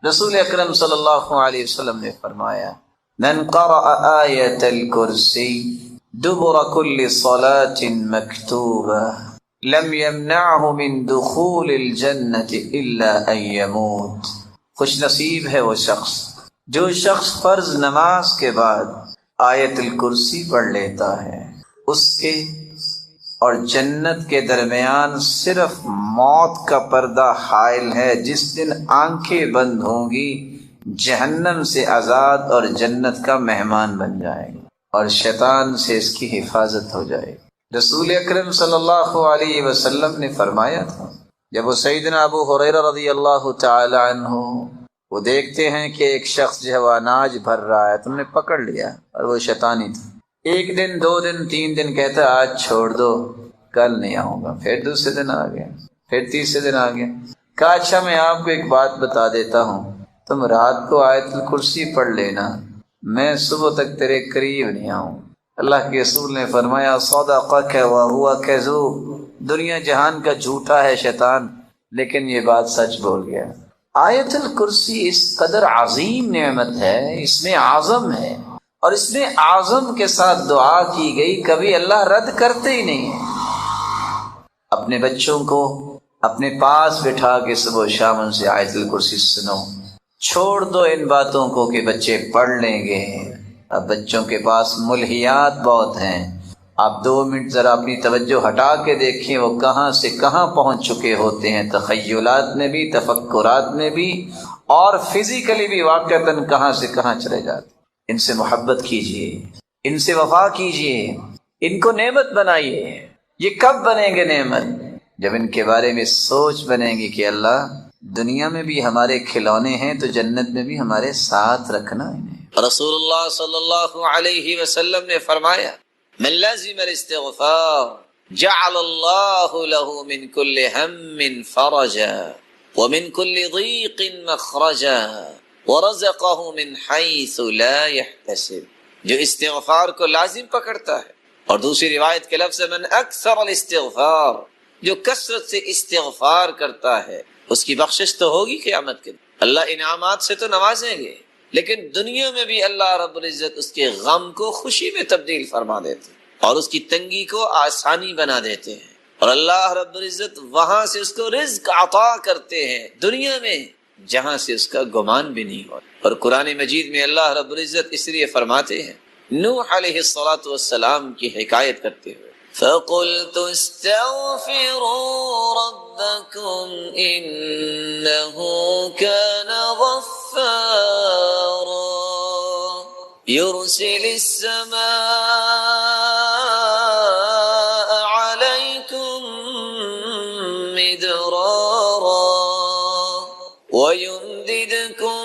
رسول اکرم صلی اللہ علیہ وسلم نے فرمایا من قرأ آیت الکرسی دبر کل صلاة مکتوبہ لم يمنعه من دخول الجنة الا ان يموت۔ خوش نصیب ہے وہ شخص جو شخص فرض نماز کے بعد آیت الکرسی پڑھ لیتا ہے، اس کے اور جنت کے درمیان صرف موت کا پردہ حائل ہے۔ جس دن آنکھیں بند ہوں گی جہنم سے آزاد اور جنت کا مہمان بن جائے گا، اور شیطان سے اس کی حفاظت ہو جائے گی۔ رسول اکرم صلی اللہ علیہ وسلم نے فرمایا تھا، جب وہ سیدنا ابو ہریرہ رضی اللہ تعالی عنہ وہ دیکھتے ہیں کہ ایک شخص جو ہے وہ اناج بھر رہا ہے، تم نے پکڑ لیا، اور وہ شیطانی تھا۔ ایک دن، 2 دن، 3 دن کہتا آج چھوڑ دو، کل نہیں آؤں گا، پھر دوسرے دن آ گیا، پھر تیسرے دن آ گیا۔ کہا اچھا میں آپ کو ایک بات بتا دیتا ہوں، تم رات کو آیت الکرسی پڑھ لینا، میں صبح تک تیرے قریب نہیں آؤں۔ اللہ کے رسول نے فرمایا صدقک وہو کذوب، دنیا جہان کا جھوٹا ہے شیطان، لیکن یہ بات سچ بول گیا۔ آیت الکرسی اس قدر عظیم نعمت ہے، اس میں اعظم ہے، اور اس میں اعظم کے ساتھ دعا کی گئی، کبھی اللہ رد کرتے ہی نہیں ہیں۔ اپنے بچوں کو اپنے پاس بٹھا کے صبح و شام ان سے آیت الکرسی سنو، چھوڑ دو ان باتوں کو کہ بچے پڑھ لیں گے۔ اب بچوں کے پاس ملہیات بہت ہیں، آپ 2 منٹ ذرا اپنی توجہ ہٹا کے دیکھیں وہ کہاں سے کہاں پہنچ چکے ہوتے ہیں، تخیلات میں بھی، تفکرات میں بھی، اور فزیکلی بھی واقعتاً کہاں سے کہاں چلے جاتے ہیں۔ ان سے محبت کیجئے، ان سے وفا کیجئے، ان کو نعمت بنائیے۔ یہ کب بنیں گے نعمت؟ جب ان کے بارے میں سوچ بنے گی کہ اللہ دنیا میں بھی ہمارے کھلونے ہیں تو جنت میں بھی ہمارے ساتھ رکھنا انہیں۔ رسول اللہ صلی اللہ علیہ وسلم نے فرمایا من لازم الاستغفار جعل اللہ له من كل هم فرجا ومن كل ضيق مخرجا ورزقه من حيث لا يحتسب۔ جو استغفار کو لازم پکڑتا ہے، اور دوسری روایت کے لفظ من اکثر الاستغفار، جو کثرت سے استغفار کرتا ہے اس کی بخشش تو ہوگی قیامت کے دن۔ اللہ انعامات سے تو نوازیں گے، لیکن دنیا میں بھی اللہ رب العزت اس کے غم کو خوشی میں تبدیل فرما دیتے ہیں، اور اس کی تنگی کو آسانی بنا دیتے ہیں، اور اللہ رب العزت وہاں سے اس کو رزق عطا کرتے ہیں دنیا میں جہاں سے اس کا گمان بھی نہیں ہو۔ اور قرآن مجید میں اللہ رب العزت اس لیے فرماتے ہیں نوح علیہ الصلاۃ والسلام کی حکایت کرتے ہوئے فَقُلْتُ اسْتَغْفِرُوا رَبَّكُمْ إِنَّهُ كَانَ غَفَّارًا يُرْسِلِ السَّمَاءَ عَلَيْكُمْ مِدْرَارًا وَيُمْدِدْكُمْ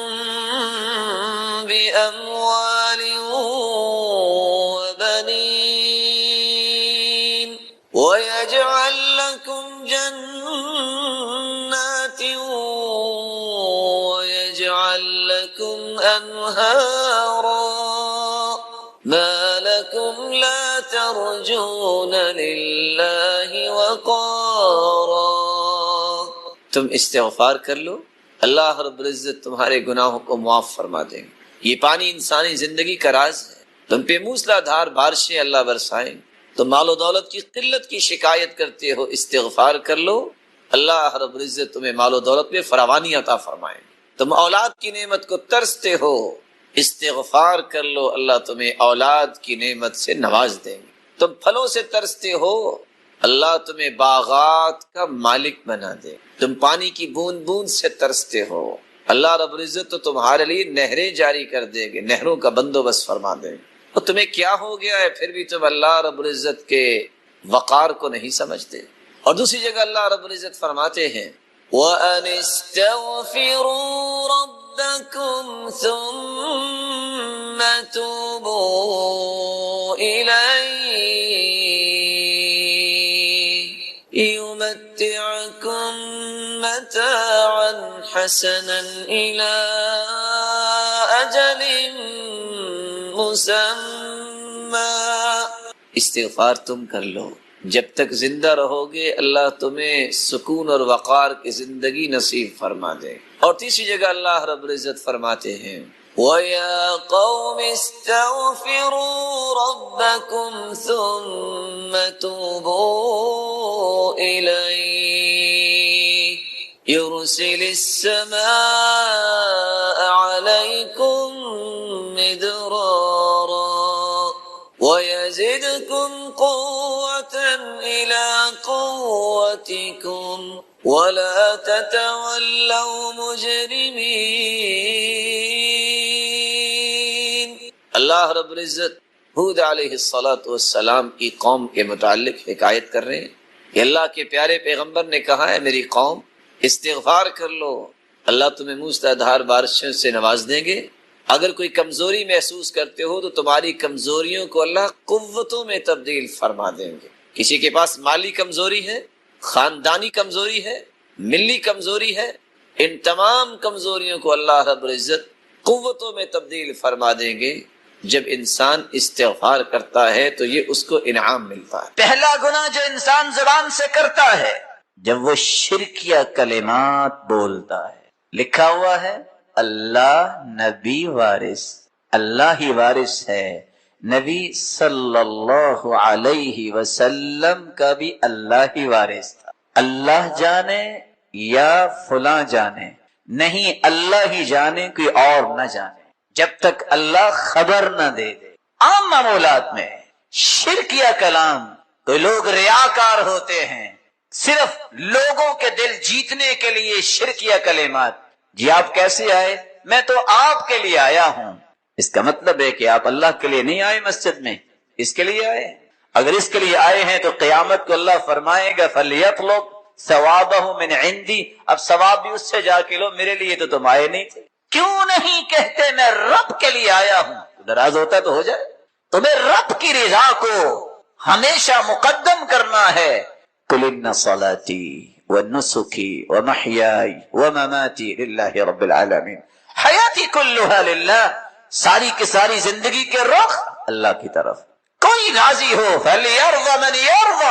بِأَمْوَالٍ وَيَجْعَلْ لَكُمْ جَنَّاتٍ وَيَجْعَلْ لَكُمْ أَنْهَارًا مَا لَكُمْ لَا تَرْجُونَ لِلَّهِ وَقَارًا۔ تم استغفار کر لو، اللہ رب العزت تمہارے گناہوں کو معاف فرما دیں گے۔ یہ پانی انسانی زندگی کا راز ہے۔ تم پہ موسلا دھار بارشیں اللہ برسائیں، تم مال و دولت کی قلت کی شکایت کرتے ہو، استغفار کر لو، اللہ رب العزت تمہیں مال و دولت میں فراوانی عطا فرمائیں۔ تم اولاد کی نعمت کو ترستے ہو، استغفار کر لو، اللہ تمہیں اولاد کی نعمت سے نواز دیں گے۔ تم پھلوں سے ترستے ہو، اللہ تمہیں باغات کا مالک بنا دے۔ تم پانی کی بوند بوند سے ترستے ہو، اللہ رب العزت تو تمہارے لیے نہریں جاری کر دے گے، نہروں کا بندوبست فرما دے گے۔ اور تمہیں کیا ہو گیا ہے پھر بھی تم اللہ رب العزت کے وقار کو نہیں سمجھتے۔ اور دوسری جگہ اللہ رب العزت فرماتے ہیں وَأَنِ اسْتَغْفِرُوا رَبَّكُمْ ثُمَّ تُوبُوا إِلَيْهِ يُمَتِّعْكُمْ مَتَاعًا حَسَنًا إِلَىٰ أَجَلٍ مسمى۔ استغفار تم کر لو، جب تک زندہ رہو گے اللہ تمہیں سکون اور وقار کی زندگی نصیب فرما دے۔ اور تیسری جگہ اللہ رب العزت فرماتے ہیں وَيَا قَوْمِ اسْتَغْفِرُوا رَبَّكُمْ ثُمَّ تُوبُوا إِلَيْهِ يُرْسِلِ السَّمَاءَ عَلَيْكُمْ مِدْرَارًا وَيَزِدْكُمْ قُوَّةً إِلَىٰ قُوَّتِكُمْ وَلَا تَتَوَلَّوْا مُجْرِمِينَ۔ اللہ رب العزت ہود علیہ السلام کی قوم کے متعلق حکایت کر رہے ہیں کہ اللہ کے پیارے پیغمبر نے کہا ہے میری قوم استغفار کر لو، اللہ تمہیں موسلادھار بارشوں سے نواز دیں گے۔ اگر کوئی کمزوری محسوس کرتے ہو تو تمہاری کمزوریوں کو اللہ قوتوں میں تبدیل فرما دیں گے۔ کسی کے پاس مالی کمزوری ہے، خاندانی کمزوری ہے، ملی کمزوری ہے، ان تمام کمزوریوں کو اللہ رب العزت قوتوں میں تبدیل فرما دیں گے۔ جب انسان استغفار کرتا ہے تو یہ اس کو انعام ملتا ہے۔ پہلا گناہ جو انسان زبان سے کرتا ہے جب وہ شرکیہ کلمات بولتا ہے، لکھا ہوا ہے اللہ نبی وارث، اللہ ہی وارث ہے، نبی صلی اللہ علیہ وسلم کا بھی اللہ ہی وارث تھا۔ اللہ جانے یا فلاں جانے، نہیں اللہ ہی جانے کوئی اور نہ جانے، جب تک اللہ خبر نہ دے دے۔ عام معمولات میں شرکیہ کلام، کوئی لوگ ریاکار ہوتے ہیں، صرف لوگوں کے دل جیتنے کے لیے شرکیہ کلمات، جی آپ کیسے آئے؟ میں تو آپ کے لیے آیا ہوں۔ اس کا مطلب ہے کہ آپ اللہ کے لیے نہیں آئے مسجد میں، اس کے لیے آئے۔ اگر اس کے لیے آئے ہیں تو قیامت کو اللہ فرمائے گا فَلْيَطْلُبْ ثَوَابَهُ مِنْ عِنْدِي، اب ثواب بھی اس سے جا کے لو، میرے لیے تو تم آئے نہیں تھے۔ کیوں نہیں کہتے میں رب کے لیے آیا ہوں؟ ناراض ہوتا تو ہو جائے۔ تمہیں رب کی رضا کو ہمیشہ مقدم کرنا ہے۔ قُلْ إِنَّ صَلَاتِي وَنُسُكِي وَمَحْيَايَ وَمَمَاتِي لِلَّهِ رَبِّ الْعَالَمِينَ، حیاتی کلھا للہ، ساری کی ساری زندگی کے رخ اللہ کی طرف۔ کوئی راضی ہو فَلْيَرْضَ مَنْ يَرْضَ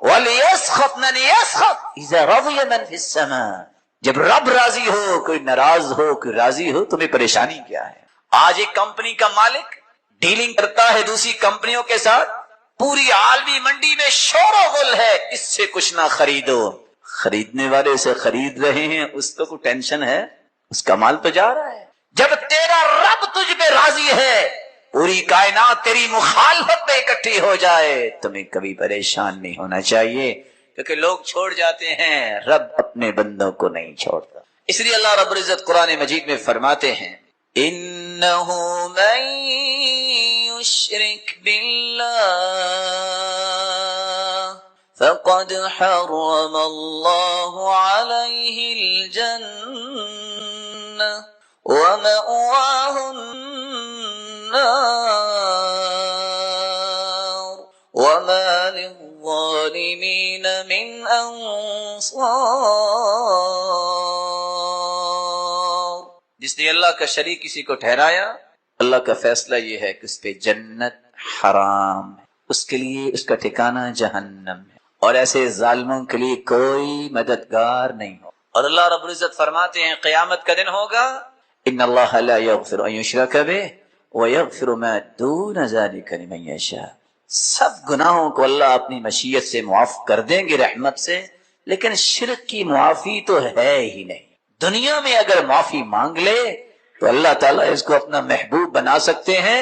وَلْيَسْخَطْ مَنْ يَسْخَطْ إِذَا رَضِيَ مَنْ فِي السَّمَاءِ، جب رب راضی ہو، کوئی ناراض ہو، کوئی راضی ہو، تمہیں پریشانی کیا ہے؟ آج ایک کمپنی کا مالک ڈیلنگ کرتا ہے دوسری کمپنیوں کے ساتھ، پوری عالمی منڈی میں شور و غل ہے، اس سے کچھ نہ خریدو۔ خریدنے والے سے خرید رہے ہیں، اس کو کوئی ٹینشن ہے؟ اس کا مال تو جا رہا ہے۔ جب تیرا رب تجھ پہ راضی ہے، پوری کائنات تیری مخالفت پہ اکٹھی ہو جائے، تمہیں کبھی پریشان نہیں ہونا چاہیے، کیونکہ لوگ چھوڑ جاتے ہیں، رب اپنے بندوں کو نہیں چھوڑتا۔ اس لیے اللہ رب العزت قرآن مجید میں فرماتے ہیں إِنَّهُ مَن يُشْرِكْ بِاللَّهِ فَقَدْ حَرَّمَ اللَّهُ عَلَيْهِ الْجَنَّةَ وَمَأْوَاهُ النَّارُ وَمَا لِلظَّالِمِينَ مِنْ أَنصَارٍ۔ جس نے اللہ کا شریک کسی کو ٹھہرایا، اللہ کا فیصلہ یہ ہے کہ اس پہ جنت حرام ہے، اس کے لیے اس کا ٹھکانہ جہنم ہے، اور ایسے ظالموں کے لیے کوئی مددگار نہیں ہو۔ اور اللہ رب العزت فرماتے ہیں قیامت کا دن ہوگا ان اللہ لا یغفر ان یشرک بہ ویغفر ما دون ذلک لمن یشاء، سب گناہوں کو اللہ اپنی مشیت سے معاف کر دیں گے رحمت سے، لیکن شرک کی معافی تو ہے ہی نہیں۔ دنیا میں اگر معافی مانگ لے تو اللہ تعالیٰ اس کو اپنا محبوب بنا سکتے ہیں،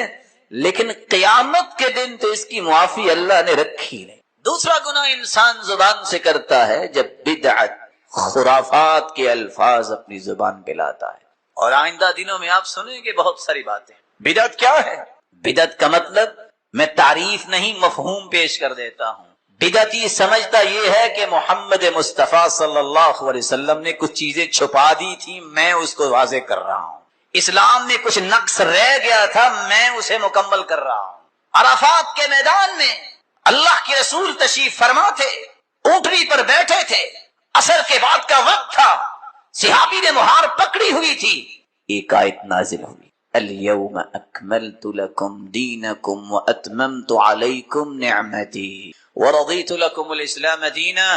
لیکن قیامت کے دن تو اس کی معافی اللہ نے رکھی نہیں۔ دوسرا گناہ انسان زبان سے کرتا ہے جب بدعت، خرافات کے الفاظ اپنی زبان پہ لاتا ہے، اور آئندہ دنوں میں آپ سنیں گے بہت ساری باتیں۔ بدعت کیا ہے؟ بدعت کا مطلب میں تعریف نہیں مفہوم پیش کر دیتا ہوں۔ بدعتی سمجھتا یہ ہے کہ محمد مصطفیٰ صلی اللہ علیہ وسلم نے کچھ چیزیں چھپا دی تھی، میں اس کو واضح کر رہا ہوں۔ اسلام میں کچھ نقص رہ گیا تھا، میں اسے مکمل کر رہا ہوں۔ عرفات کے میدان میں اللہ کے رسول تشریف فرما تھے، اونٹنی پر بیٹھے تھے، عصر کے بعد کا وقت تھا، صحابی نے مہار پکڑی ہوئی تھی، ایک آیت نازل ہوئی اليوم اکملت لکم دینکم واتممت علیکم نعمتی ورضیت لکم الاسلام دینا.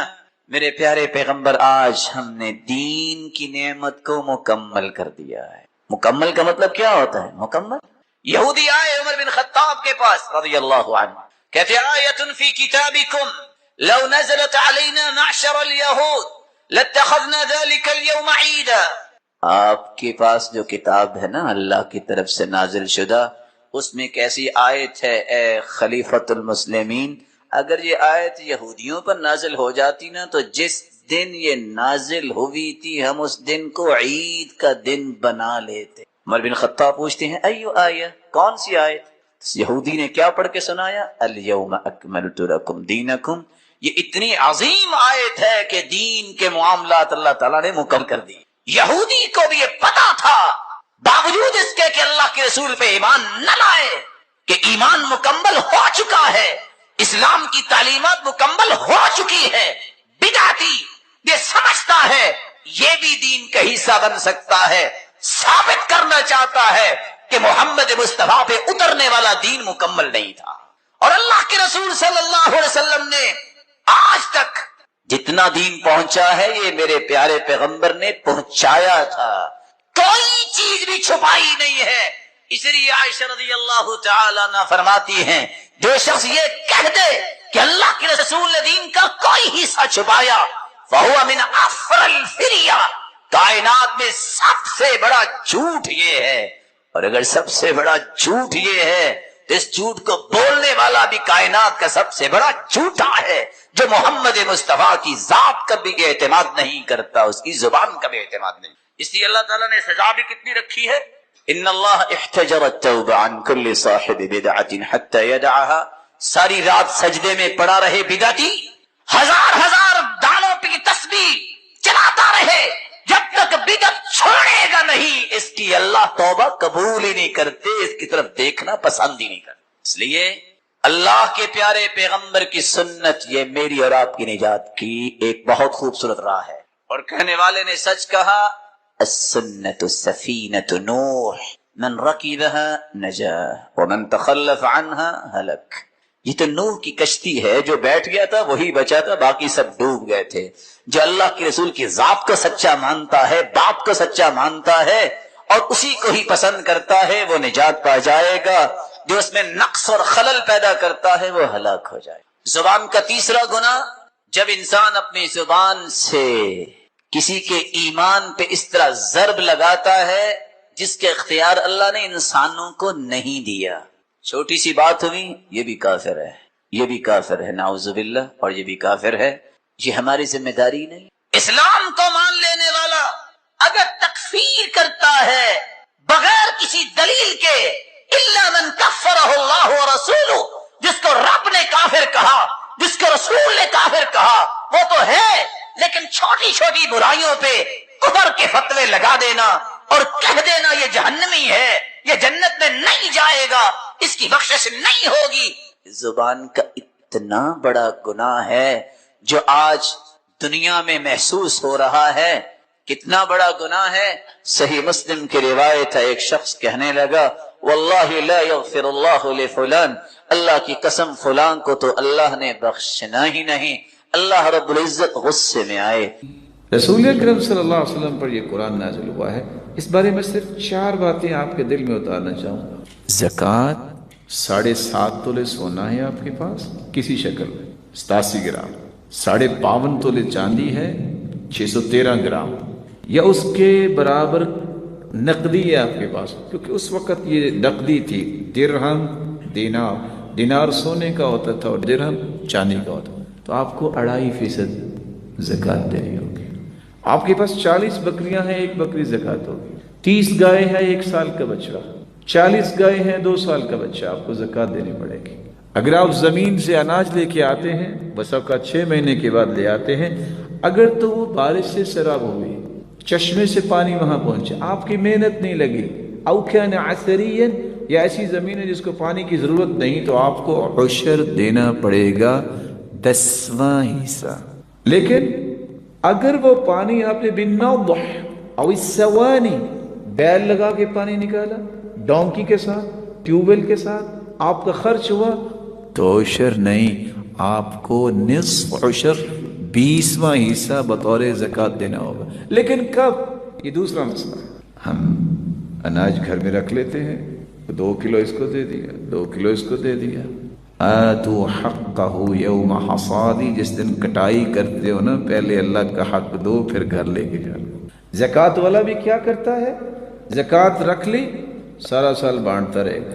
میرے پیارے پیغمبر آج ہم نے دین کی نعمت کو مکمل کر دیا ہے. مکمل کا مطلب کیا ہوتا ہے؟ مکمل. یہودی آئے عمر بن خطاب کے پاس رضی اللہ عنہ، کہتے آیت فی کتابکم لو نزلت علینا معشر الیہود لاتخذنا ذلك اليوم عیدا. آپ کے پاس جو کتاب ہے نا اللہ کی طرف سے نازل شدہ، اس میں کیسی آیت ہے اے خلیفۃ المسلمین؟ اگر یہ آیت یہودیوں پر نازل ہو جاتی نا تو جس دن یہ نازل ہوئی تھی ہم اس دن کو عید کا دن بنا لیتے. عمر بن خطاب پوچھتے ہیں ایو آیہ، کون سی آیت؟ یہودی نے کیا پڑھ کے سنایا؟ الیوم اکملت لکم دینکم. یہ اتنی عظیم آیت ہے کہ دین کے معاملات اللہ تعالیٰ نے مکمل کر دی. یہودی کو بھی یہ پتا تھا، باوجود اس کے کہ اللہ کے رسول پہ ایمان نہ لائے، کہ ایمان مکمل ہو چکا ہے، اسلام کی تعلیمات مکمل ہو چکی ہے. بدعتی یہ سمجھتا ہے یہ بھی دین کا حصہ بن سکتا ہے، ثابت کرنا چاہتا ہے کہ محمد مصطفیٰ پہ اترنے والا دین مکمل نہیں تھا. اور اللہ کے رسول صلی اللہ علیہ وسلم نے آج تک جتنا دین پہنچا ہے یہ میرے پیارے پیغمبر نے پہنچایا تھا، کوئی چیز بھی چھپائی نہیں ہے. اس لیے عائشہ رضی اللہ تعالی عنہ فرماتی ہیں جو شخص یہ کہہ دے کہ اللہ کے رسول نے دین کا کوئی حصہ چھپایا فہو من افر الفریا، کائنات میں سب سے بڑا جھوٹ یہ ہے. اور اگر سب سے بڑا جھوٹ یہ ہے تو اس جھوٹ کو بولنے والا بھی کائنات کا سب سے بڑا جھوٹا ہے، جو محمد مصطفیٰ کی ذات کا بھی اعتماد نہیں کرتا، اس کی زبان کا بھی اعتماد نہیں. اس لیے اللہ تعالیٰ نے سزا بھی کتنی رکھی ہے. ان اللہ احتجر التوبہ عن کل صاحب بدعۃ حتی یدعها. ساری رات سجدے میں پڑا رہے بدعتی، ہزار دانوں پہ تسبیح چلاتا رہے، جب تک بدعت چھوڑے گا نہیں اس کی اللہ توبہ قبول ہی نہیں کرتے، اس کی طرف دیکھنا پسند ہی نہیں کرتے. اس لیے اللہ کے پیارے پیغمبر کی سنت یہ میری اور آپ کی نجات کی ایک بہت خوبصورت راہ ہے. اور کہنے والے نے سچ کہا، السنت السفینۃ نوح من رکبها نجا ومن تخلف عنها هلك. یہ تو نوح کی کشتی ہے، جو بیٹھ گیا تھا وہی بچا تھا، باقی سب ڈوب گئے تھے. جو اللہ کے رسول کی ذات کو سچا مانتا ہے، بات کو سچا مانتا ہے اور اسی کو ہی پسند کرتا ہے وہ نجات پا جائے گا. جو اس میں نقص اور خلل پیدا کرتا ہے وہ ہلاک ہو جائے. زبان کا تیسرا گناہ، جب انسان اپنی زبان سے کسی کے ایمان پہ اس طرح ضرب لگاتا ہے جس کے اختیار اللہ نے انسانوں کو نہیں دیا. چھوٹی سی بات ہوئی یہ بھی کافر ہے، یہ بھی کافر ہے، نعوذ باللہ، اور یہ بھی کافر ہے. یہ ہماری ذمہ داری نہیں. اسلام کو مان لینے والا اگر تکفیر کرتا ہے بغیر کسی دلیل کے، الا من کفرہ اللہ ورسولہ، جس کو رب نے کافر کہا، جس کو رسول نے کافر کہا وہ تو ہے، لیکن چھوٹی چھوٹی برائیوں پہ کفر کے فتوے لگا دینا اور کہہ دینا یہ جہنمی ہے، یہ جنت میں نہیں جائے گا، اس کی بخشش نہیں ہوگی، زبان کا اتنا بڑا گناہ ہے جو آج دنیا میں محسوس ہو رہا ہے. کتنا بڑا گناہ ہے. صحیح مسلم کی روایت ہے، ایک شخص کہنے لگا واللہ لا یغفر اللہ لفلان، اللہ کی قسم فلان کو تو اللہ نے بخشنا ہی نہیں. اللہ رب العزت غصے میں آئے. رسول اکرم صلی اللہ علیہ وسلم پر یہ قرآن نازل ہوا ہے. اس بارے میں صرف 4 باتیں آپ کے دل میں اتارنا چاہوں گا. زکوٰۃ 7.5 تولے سونا ہے آپ کے پاس کسی شکل میں 87 گرام، 52.5 تولے چاندی ہے 613 گرام، یا اس کے برابر نقدی ہے آپ کے پاس، کیونکہ اس وقت یہ نقدی تھی. درہم دینار سونے کا ہوتا تھا اور درہم چاندی کا ہوتا تھا. تو آپ کو 2.5% زکوٰۃ دینی ہوگی. آپ کے پاس 40 بکریاں ہیں، 1 بکری زکوٰۃ ہوگی. 30 گائے ہیں، 1 سال کا بچہ، 40 گائے ہیں، 2 سال کا بچہ، آپ کو زکوٰۃ دینی پڑے گی. اگر آپ زمین سے اناج لے کے آتے ہیں، بس آپ کا 6 مہینے کے بعد لے آتے ہیں، اگر تو وہ بارش سے سیراب ہوئی، چشمے سے پانی وہاں پہنچے، آپ کی محنت نہیں لگی، او کان عثریا، یا ایسی زمین ہے جس کو پانی کی ضرورت نہیں، تو آپ کو عشر دینا پڑے گا، 10واں حصہ. لیکن اگر وہ پانی آپ نے بالنضح او السوانی، بیل لگا کے پانی نکالا، ڈونکی کے ساتھ، ٹیوب ویل کے ساتھ آپ کا خرچ ہوا تو عشر نہیں، آپ کو نصف عشر 20واں حصہ بطور زکوٰۃ دینا ہوگا۔ لیکن کب؟ یہ دوسرا مسئلہ ہے۔ ہم اناج گھر میں رکھ لیتے ہیں، 2 کلو اس کو دے دیا، 2 کلو اس کو دے دیا۔ آتوا حقہ یوم حصادی، جس دن کٹائی کرتے ہو نا، پہلے اللہ کا حق دو، پھر گھر لے کے جاؤ۔ زکوٰۃ والا بھی کیا کرتا ہے؟ زکوٰۃ رکھ لی، سارا سال بانٹتا رہے گا۔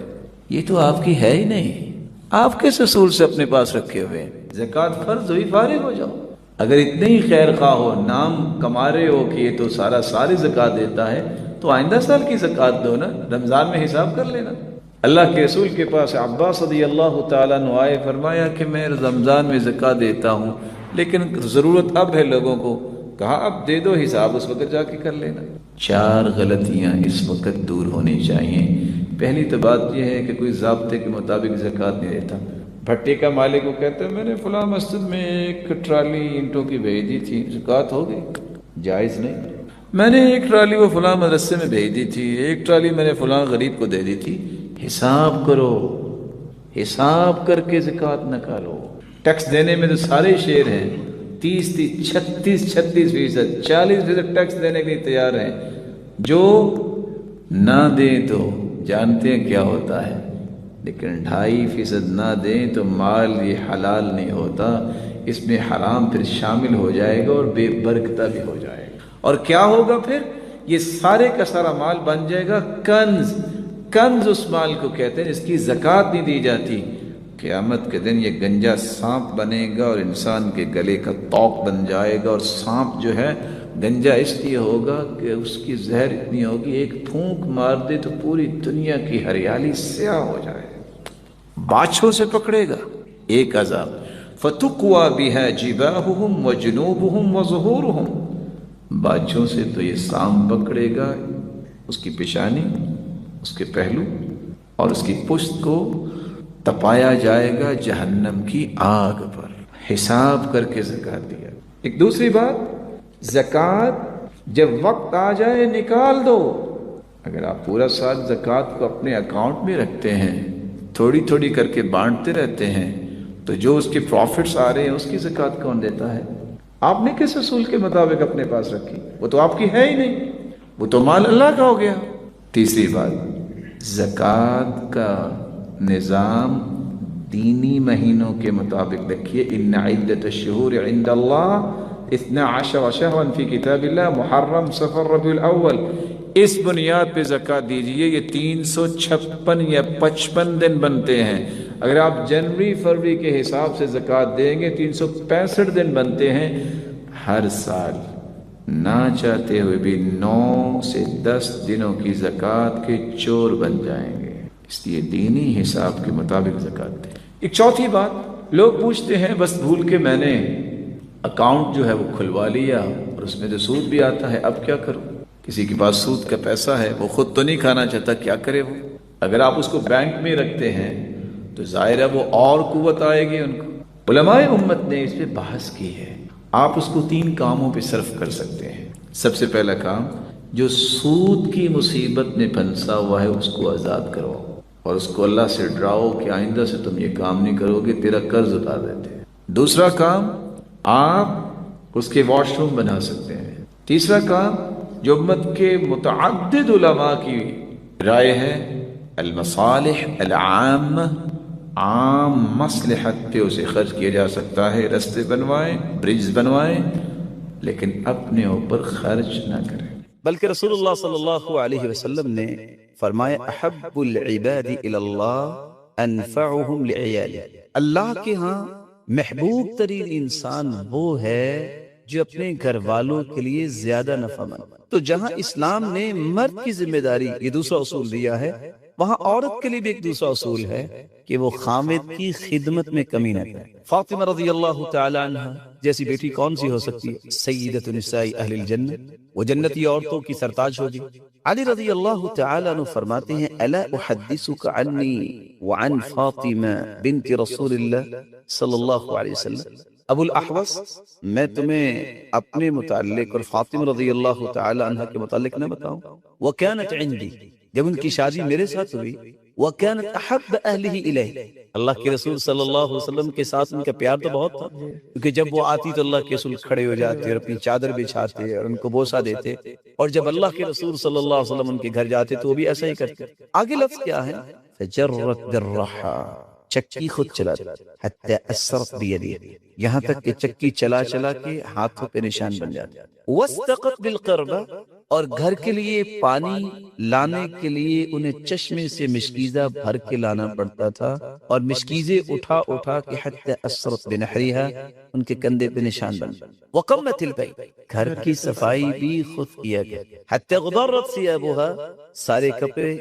یہ تو آپ کی ہے ہی نہیں، آپ کس اصول سے اپنے پاس رکھے ہوئے ہیں؟ زکوٰۃ فرض ہوئی، فارغ ہو جاؤ۔ اگر اتنے ہی خیر خواہ ہو، نام کما رہے ہو کہ یہ تو ساری زکوٰۃ دیتا ہے، تو آئندہ سال کی زکوٰۃ دو نا، رمضان میں حساب کر لینا۔ اللہ کے رسول کے پاس عباس رضی اللہ تعالیٰ عنہ آئے، فرمایا کہ میں رمضان میں زکوٰۃ دیتا ہوں، لیکن ضرورت اب ہے لوگوں کو۔ کہا اب دے دو، حساب اس وقت جا کے کر لینا۔ 4 غلطیاں اس وقت دور ہونی چاہیے۔ پہلی تو بات یہ ہے کہ کوئی ضابطے کے مطابق زکوٰۃ نہیں دیتا۔ بھٹے کا مالک کو کہتا ہے میں نے فلاں مسجد میں 1 ٹرالی اینٹوں کی بھیج دی تھی، زکوٰۃ ہو گئی؟ جائز نہیں۔ میں نے 1 ٹرالی وہ فلاں مدرسے میں بھیج دی تھی، 1 ٹرالی میں نے فلاں غریب کو دے دی تھی۔ حساب کرو، حساب کر کے زکوٰۃ نکالو۔ ٹیکس دینے میں تو سارے شیر ہیں، 36% 40% ٹیکس دینے کے لیے تیار ہیں۔ جو نہ دیں تو جانتے ہیں کیا ہوتا ہے، لیکن 2.5% نہ دیں تو مال یہ حلال نہیں ہوتا، اس میں حرام پھر شامل ہو جائے گا اور بے برکتہ بھی ہو جائے گا۔ اور کیا ہوگا پھر؟ یہ سارے کا سارا مال بن جائے گا کنز۔ کنز اس مال کو کہتے ہیں جس کی زکوٰۃ نہیں دی جاتی۔ قیامت کے دن یہ گنجا سانپ بنے گا اور انسان کے گلے کا توق بن جائے گا۔ اور سانپ جو ہے گنجا اس لیے ہوگا کہ اس کی زہر اتنی ہوگی، ایک پھونک مار دے تو پوری دنیا کی ہریالی سیاہ ہو جائے۔ باچھوں سے پکڑے گا، ایک عذاب۔ فَتُقْوَى بِهَا جِبَاهُهُمْ وَجُنُوبُهُمْ وَظُهُورُهُمْ، باچھوں سے تو یہ سانپ پکڑے گا، اس کی پیشانی، اس کے پہلو اور اس کی پشت کو تپایا جائے گا جہنم کی آگ پر۔ حساب کر کے زکوٰۃ دیا۔ ایک دوسری بات، زکوٰۃ جب وقت آ جائے نکال دو۔ اگر آپ پورا سال زکوٰۃ کو اپنے اکاؤنٹ میں رکھتے ہیں، تھوڑی تھوڑی کر کے بانٹتے رہتے ہیں، تو جو اس کے پروفٹس آ رہے ہیں اس کی زکوٰۃ کون دیتا ہے؟ آپ نے کس اصول کے مطابق اپنے پاس رکھی؟ وہ تو آپ کی ہے ہی نہیں، وہ تو مال اللہ کا ہو گیا۔ تیسری بات، زکوٰۃ کا نظام دینی مہینوں کے مطابق رکھیے۔ ان عدت الشہور عند اللہ 12 شہرا فی کتاب اللہ محرم صفر ربیع الاول، اس بنیاد پہ زکوٰۃ دیجیے۔ یہ 356 یا 55 دن بنتے ہیں۔ اگر آپ جنوری فروری کے حساب سے زکوٰۃ دیں گے 365 دن بنتے ہیں۔ ہر سال نہ چاہتے ہوئے بھی 9 سے 10 دنوں کی زکوٰۃ کے چور بن جائیں گے، اس لیے دینی حساب کے مطابق زکوٰۃ دیں۔ ایک چوتھی بات، لوگ پوچھتے ہیں بس بھول کے میں نے اکاؤنٹ جو ہے وہ کھلوا لیا اور اس میں تو سود بھی آتا ہے، اب کیا کروں؟ کسی کے پاس سود کا پیسہ ہے، وہ خود تو نہیں کھانا چاہتا، کیا کرے وہ؟ اگر آپ اس کو بینک میں رکھتے ہیں تو ظاہر ہے وہ اور قوت آئے گی ان کو۔ علماء امت نے اس پہ بحث کی ہے۔ آپ اس کو 3 کاموں پہ صرف کر سکتے ہیں۔ سب سے پہلا کام، جو سود کی مصیبت میں پھنسا ہوا ہے اس کو آزاد کرو اور اس کو اللہ سے ڈراؤ کہ آئندہ سے تم یہ کام نہیں کرو گے، تیرا قرض اتار دیتے ہیں۔ دوسرا کام، آپ اس کے واش روم بنا سکتے ہیں۔ تیسرا کام، جو امت کے متعدد علماء کی رائے ہے، المصالح العامہ، عام مصلحت پہ اسے خرچ کیا جا سکتا ہے۔ رستے بنوائیں، برج بنوائیں، لیکن اپنے اوپر خرچ نہ کریں۔ بلکہ رسول اللہ صلی اللہ علیہ وسلم نے فرمایا احب العباد الی اللہ انفعهم لعیالہ، اللہ کے ہاں محبوب ترین انسان وہ ہے جو اپنے گھر والوں کے لیے زیادہ نفع مند۔ تو جہاں اسلام نے مرد کی ذمہ داری یہ دوسرا اصول دیا ہے، وہاں عورت کے لیے بھی ایک دوسرا اصول ہے کہ وہ خامد کی خدمت میں کمی نہ کرے۔ فاطمہ رضی اللہ تعالی عنہ جیسی بیٹی کون سی ہو سکتی ہے؟ سیدۃ نساء اہل الجنہ، وہ جنتی عورتوں کی سرتاج ہوگی۔ علی رضی اللہ تعالی عنہ فرماتے ہیں الا احدثک عنی وعن فاطمہ بنت رسول اللہ صلی اللہ علیہ وسلم، ابو الاحوص میں تمہیں اپنے متعلق اور فاطمہ رضی اللہ تعالی عنہ کے متعلق نہ بتاؤں؟ وکانت عندی، جب ان کی شادی میرے ساتھ ہوئی وَكَانَتْ أَحَبَّ أَهْلِهِ إِلَيْهِ، اللہ کے رسول صلی اللہ علیہ وسلم کے ساتھ ان کا پیار تو بہت تھا، کیونکہ جب وہ آتی تو اللہ کے رسول کھڑے ہو جاتے اور اپنی چادر بچھاتے اور ان کو بوسہ دیتے، اور جب اللہ کے رسول صلی اللہ علیہ وسلم ان کے گھر جاتے تو وہ بھی ایسا ہی کرتے۔ آگے لفظ کیا ہے؟ فَجَرَّتْ بِالرَّحَى، چکی خود چلاتی، حَتَّى أَسْرَتْ بِيَدِهِ، یہاں تک کہ چکی چلا چلا کے ہاتھوں پہ نشان بن جاتے۔ وَاسْتَقَتْ بِالْقَرْبَةِ، اور گھر کے لیے پانی لانے کے لیے انہیں چشمے سے مشکیزہ بھر کے لانا پڑتا تھا، اور مشکیزیں اٹھا اٹھا کے حتی اسرت بنحریہا، ان کے کندھے پہ نشان بن گئے۔ وقمت البیت، گھر کی صفائی بھی خود کیا گیا، حتی غبرت ثیابہا، سارے کپڑے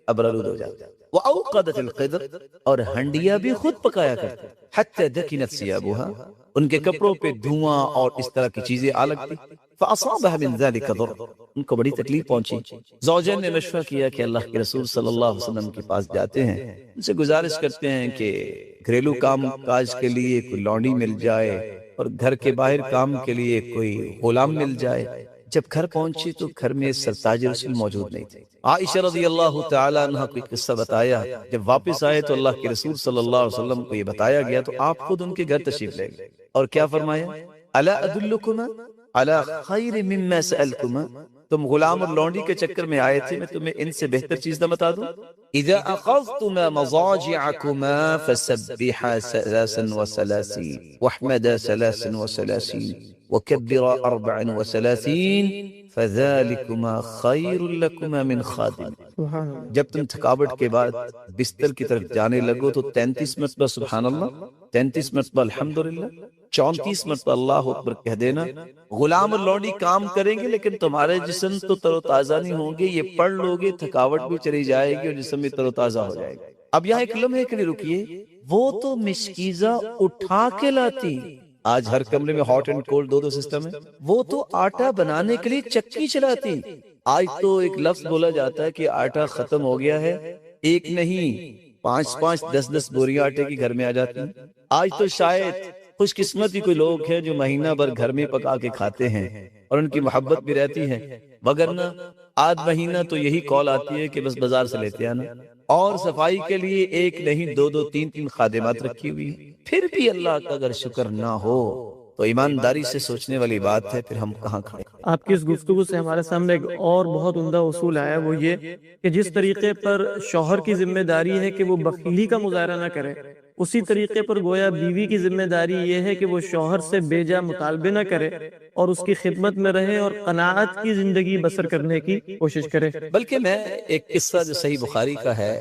ابرالود ہو جاتے۔ وأوقدت القدر، اور ہنڈیا بھی خود پکایا کرتے، حتی دکنت ثیابہا، ان کے کپڑوں پہ دھواں اور اس طرح کی چیزیں آ لگتی۔ فأصابها من ذلك ضر، ان کو بڑی تکلیف پہنچی۔ زوجین نے مشورہ کیا کہ اللہ کے رسول صلی اللہ علیہ وسلم کے پاس جاتے ہیں، ان سے گزارش کرتے ہیں کہ گھریلو کام کاج کے لیے کوئی لونڈی مل جائے اور گھر کے باہر کام کے لیے کوئی غلام مل جائے۔ جب گھر پہنچی تو گھر میں سرتاج رسول موجود نہیں تھے۔ عائشہ رضی اللہ تعالی عنہ کو ایک قصہ بتایا، جب واپس آئے تو اللہ کے رسول صلی اللہ علیہ وسلم کو یہ بتایا گیا تو آپ خود ان کے گھر تشریف لے گئے، اور کیا فرمایا؟ الا ادلکما علی خیر مما سألتما، تم غلام اور لونڈی کے چکر میں آئے تھے، میں تمہیں ان سے بہتر چیز نہ بتا دوں؟ اذا اخذتما مضاجعكما فسبحا 33 واحمدا 33 وكبرا 34 فذلكما خیر لكما من خادم۔ جب تم تھکاوٹ کے بعد بستر کی طرف جانے لگو تو 33 مرتبہ سبحان اللہ، 33 مرتبہ الحمدللہ، 34 مرتبہ اللہ اکبر کہہ دینا۔ غلام اور لونڈی کام کریں گے لیکن تمہارے جسم تو تر و تازہ نہیں ہوں گے، یہ پڑھ لو گے تھکاوٹ بھی چلی جائے گی اور جسم بھی تر و تازہ ہو جائے گا۔ اب یہاں ایک لمحے کے لیے رکیے، وہ تو مشکیزہ اٹھا کے لاتی، آج ہر کمرے میں ہاٹ اینڈ کولڈ دو سسٹم ہے، وہ تو آٹا بنانے کے لیے چکی چلاتی۔ آج تو ایک لفظ بولا جاتا ہے کہ آٹا ختم ہو گیا ہے، ایک نہیں 5 10 بوریاں آٹے کی گھر میں آ جاتی ہیں۔ آج تو شاید خوش قسمت ہی کوئی لوگ ہیں جو مہینہ بھر گھر میں پکا کے کھاتے ہیں اور ان کی محبت بھی رہتی ہے، وگرنہ آدھ مہینہ تو یہی کال آتی ہے کہ بس بازار سے لیتے آنا، اور صفائی کے لیے ایک نہیں 2 3 خادمات رکھی ہوئی ہیں۔ پھر بھی اللہ کا اگر شکر نہ ہو تو ایمانداری سے سوچنے والی بات ہے، پھر ہم کہاں کھڑے۔ آپ کی اس گفتگو سے ہمارے سامنے ایک اور بہت عمدہ اصول آیا، وہ یہ کہ جس طریقے پر شوہر کی ذمہ داری ہے کہ وہ بخیلی کا مظاہرہ نہ کرے، اسی طریقے پر گویا بیوی کی ذمہ داری یہ ہے کہ وہ شوہر سے بے جا مطالبے نہ کرے اور اس کی خدمت میں رہے اور قناعت کی زندگی بسر کرنے کی کوشش کرے۔ بلکہ میں ایک قصہ جو صحیح بخاری کا ہے،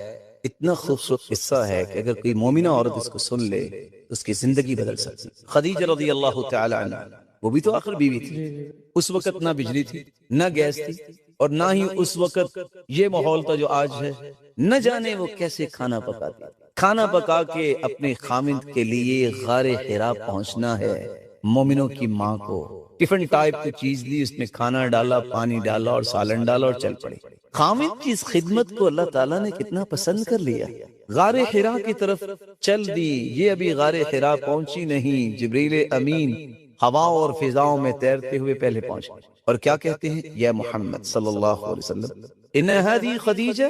اتنا خوبصورت قصہ ہے کہ اگر کوئی مومنہ عورت اس کو سن لے تو اس کی زندگی بدل سکتی۔ خدیجہ رضی اللہ تعالی عنہ، وہ بھی تو آخر بیوی تھی، اس وقت نہ بجلی تھی، نہ گیس تھی، اور نہ ہی اس وقت یہ ماحول تھا جو آج ہے۔ نہ جانے وہ کیسے کھانا پکاتی، کھانا پکا کے اپنے خامند کے لیے غار حرا پہنچنا ہے۔ مومنوں کی ماں کو ٹفن ٹائپ کی چیز لی، اس میں کھانا ڈالا، پانی ڈالا اور سالن ڈالا اور چل پڑی۔ خامد کی اس خدمت کو اللہ تعالیٰ نے کتنا پسند کر لیا، غار حرا کی طرف چل دی۔ یہ ابھی غار حرا پہنچی نہیں، جبریل امین ہواؤں اور فضاؤں میں تیرتے ہوئے پہلے پہنچ گئے، اور کیا کہتے ہیں؟ یا محمد صلی اللہ علیہ وسلم ان هذه خدیجہ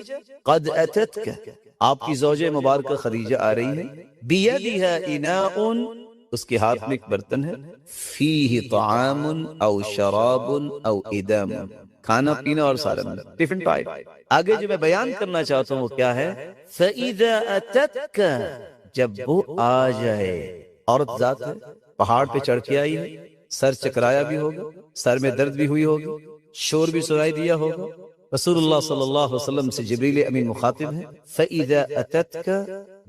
قد اتتک، آپ کی زوجہ مبارکہ خدیجہ آ رہی ہے، بیدها اناء، اس کے ہاتھ میں ایک برتن ہے، فیہ طعام او شراب او ادام، کھانا پینا اور سالن، ٹفن ٹائپ۔ آگے جو میں بیان کرنا چاہتا ہوں وہ کیا ہے؟ فَإِذَا أَتَتْكَ، جب وہ آ جائے، عورت ذات ہے، پہاڑ پہ چڑھ کے آئی ہے، سر چکرایا بھی ہوگا، سر میں درد بھی ہوئی ہوگی، شور بھی سنائی دیا ہوگا۔ رسول اللہ صلی اللہ علیہ وسلم سے جبریل امین مخاطب ہے، فَإِذَا أَتَتْكَ،